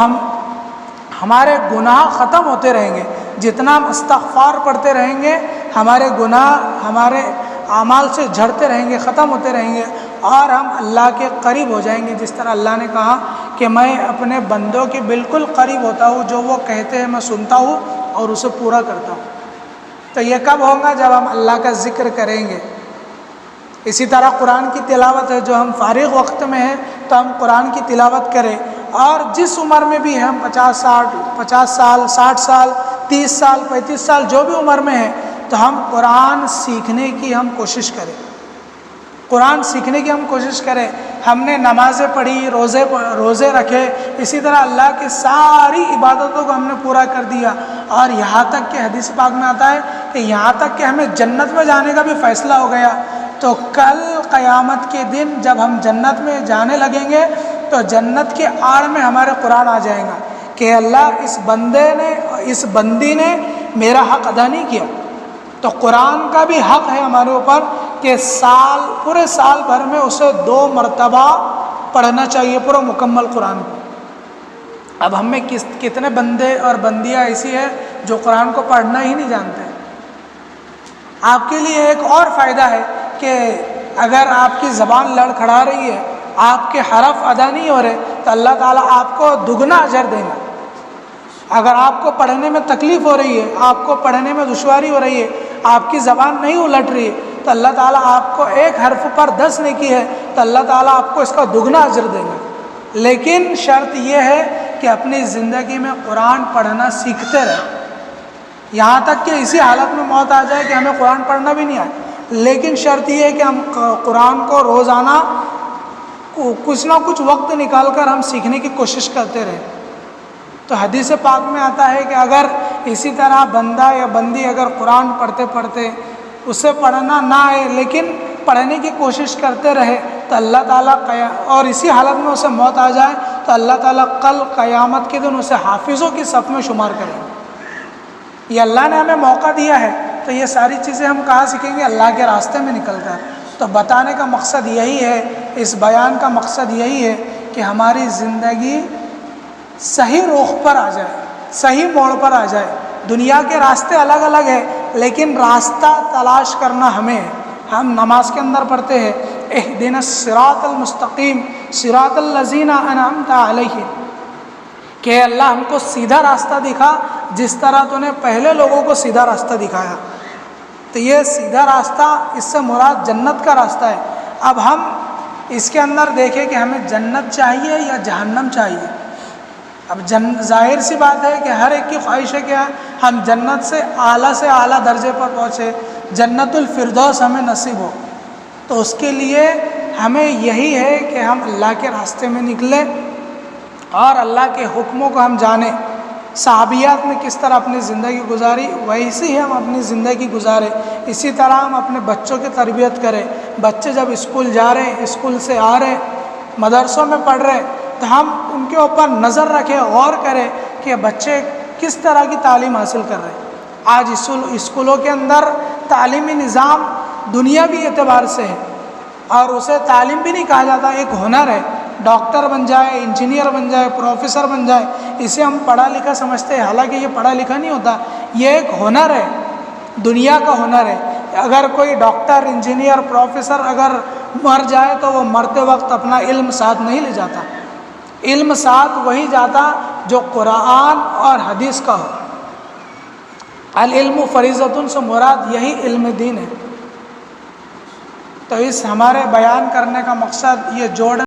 ہمارے گناہ ختم ہوتے رہیں گے. جتنا ہم استغفار پڑھتے رہیں گے ہمارے گناہ ہمارے اعمال سے جھڑتے رہیں گے، ختم ہوتے رہیں گے، اور ہم اللہ کے قریب ہو جائیں گے. جس طرح اللہ نے کہا کہ میں اپنے بندوں کے بالکل قریب ہوتا ہوں، جو وہ کہتے ہیں میں سنتا ہوں اور اسے پورا کرتا ہوں. تو یہ کب ہوگا؟ جب ہم اللہ کا ذکر کریں گے. اسی طرح قرآن کی تلاوت ہے، جو ہم فارغ وقت میں ہیں تو ہم قرآن کی تلاوت کریں. اور جس عمر میں بھی ہم 50 سال 60 سال 30 سال 35 سال جو بھی عمر میں ہیں، تو ہم قرآن سیکھنے کی ہم کوشش کریں. قرآن سیکھنے کی ہم کوشش کریں. ہم نے نمازیں پڑھی، روزے رکھے، اسی طرح اللہ کی ساری عبادتوں کو ہم نے پورا کر دیا، اور یہاں تک کہ حدیث پاک میں آتا ہے کہ یہاں تک کہ ہمیں جنت میں جانے کا بھی فیصلہ ہو گیا. تو کل قیامت کے دن جب ہم جنت میں جانے لگیں گے تو جنت کے آڑ میں ہمارے قرآن آ جائے گا کہ اللہ اس بندی نے میرا حق ادا نہیں کیا. تو قرآن کا بھی حق ہے ہمارے اوپر کہ پورے سال بھر میں اسے 2 مرتبہ پڑھنا چاہیے، پورا مکمل قرآن کو. اب ہم میں کتنے بندے اور بندیاں ایسی ہیں جو قرآن کو پڑھنا ہی نہیں جانتے. آپ کے لیے ایک اور فائدہ ہے کہ اگر آپ کی زبان لڑکھڑا رہی ہے، آپ کے حرف ادا نہیں ہو رہے، تو اللہ تعالیٰ آپ کو دگنا اجر دیں گا. اگر آپ کو پڑھنے میں تکلیف ہو رہی ہے، آپ کو پڑھنے میں دشواری ہو رہی ہے، آپ کی زبان نہیں الٹ رہی ہے، تو اللہ تعالیٰ آپ کو ایک حرف پر 10 نیکی ہے، تو اللہ تعالیٰ آپ کو اس کا دگنا اجر دیں گا. لیکن شرط یہ ہے کہ اپنی زندگی میں قرآن پڑھنا سیکھتے رہیں. یہاں تک کہ اسی حالت میں موت آ جائے کہ ہمیں قرآن پڑھنا بھی نہیں آئے، لیکن شرط یہ ہے کہ ہم قرآن کو روزانہ کچھ نہ کچھ وقت نکال کر ہم سیکھنے کی کوشش کرتے رہیں. تو حدیث پاک میں آتا ہے کہ اگر اسی طرح بندہ یا بندی اگر قرآن پڑھتے پڑھتے اسے پڑھنا نہ آئے لیکن پڑھنے کی کوشش کرتے رہے تو اللہ تعالیٰ اور اسی حالت میں اسے موت آ جائے تو اللہ تعالیٰ کل قیامت کے دن اسے حافظوں کی صف میں شمار کریں گے۔ یہ اللہ نے ہمیں موقع دیا ہے، تو یہ ساری چیزیں ہم کہاں سیکھیں گے؟ اللہ کے راستے میں نکل کر۔ تو بتانے کا مقصد یہی ہے، اس بیان کا مقصد یہی ہے کہ ہماری زندگی صحیح رخ پر آ جائے، صحیح موڑ پر آ جائے۔ دنیا کے راستے الگ الگ ہیں لیکن راستہ تلاش کرنا ہمیں ہے۔ ہم نماز کے اندر پڑھتے ہیں اہدنا الصراط المستقیم صراط الذین انعمت علیہم، کہ اللہ ہم کو سیدھا راستہ دکھا جس طرح تو نے پہلے لوگوں کو سیدھا راستہ دکھایا۔ تو یہ سیدھا راستہ، اس سے مراد جنت کا راستہ ہے۔ اب ہم اس کے اندر دیکھیں کہ ہمیں جنت چاہیے یا جہنم چاہیے۔ اب ظاہر سی بات ہے کہ ہر ایک کی خواہش ہے کہ ہم جنت سے اعلیٰ درجے پر پہنچے، جنت الفردوس ہمیں نصیب ہو۔ تو اس کے لیے ہمیں یہی ہے کہ ہم اللہ کے راستے میں نکلیں اور اللہ کے حکموں کو ہم جانیں۔ صحابیات نے کس طرح اپنی زندگی گزاری ویسی ہی ہم اپنی زندگی گزاریں۔ اسی طرح ہم اپنے بچوں کی تربیت کریں۔ بچے جب اسکول جا رہے ہیں، اسکول سے آ رہے ہیں، مدرسوں میں پڑھ رہے ہیں، تو ہم ان کے اوپر نظر رکھیں، غور کریں کہ بچے کس طرح کی تعلیم حاصل کر رہے ہیں۔ آج اسکولوں کے اندر تعلیمی نظام دنیاوی اعتبار سے ہے اور اسے تعلیم بھی نہیں کہا جاتا، ایک ہنر ہے۔ ڈاکٹر بن جائے، انجینئر بن جائے، پروفیسر بن جائے، اسے ہم پڑھا لکھا سمجھتے ہیں، حالانکہ یہ پڑھا لکھا نہیں ہوتا، یہ ایک ہنر ہے، دنیا کا ہنر ہے۔ اگر کوئی ڈاکٹر، انجینئر، پروفیسر اگر مر جائے تو وہ مرتے وقت اپنا علم ساتھ نہیں لے جاتا، علم ساتھ وہی جاتا جو قرآن اور حدیث کا ہو۔ العلم فریضۃ سے مراد یہی علم دین ہے۔ تو اس ہمارے بیان کرنے کا مقصد یہ جوڑ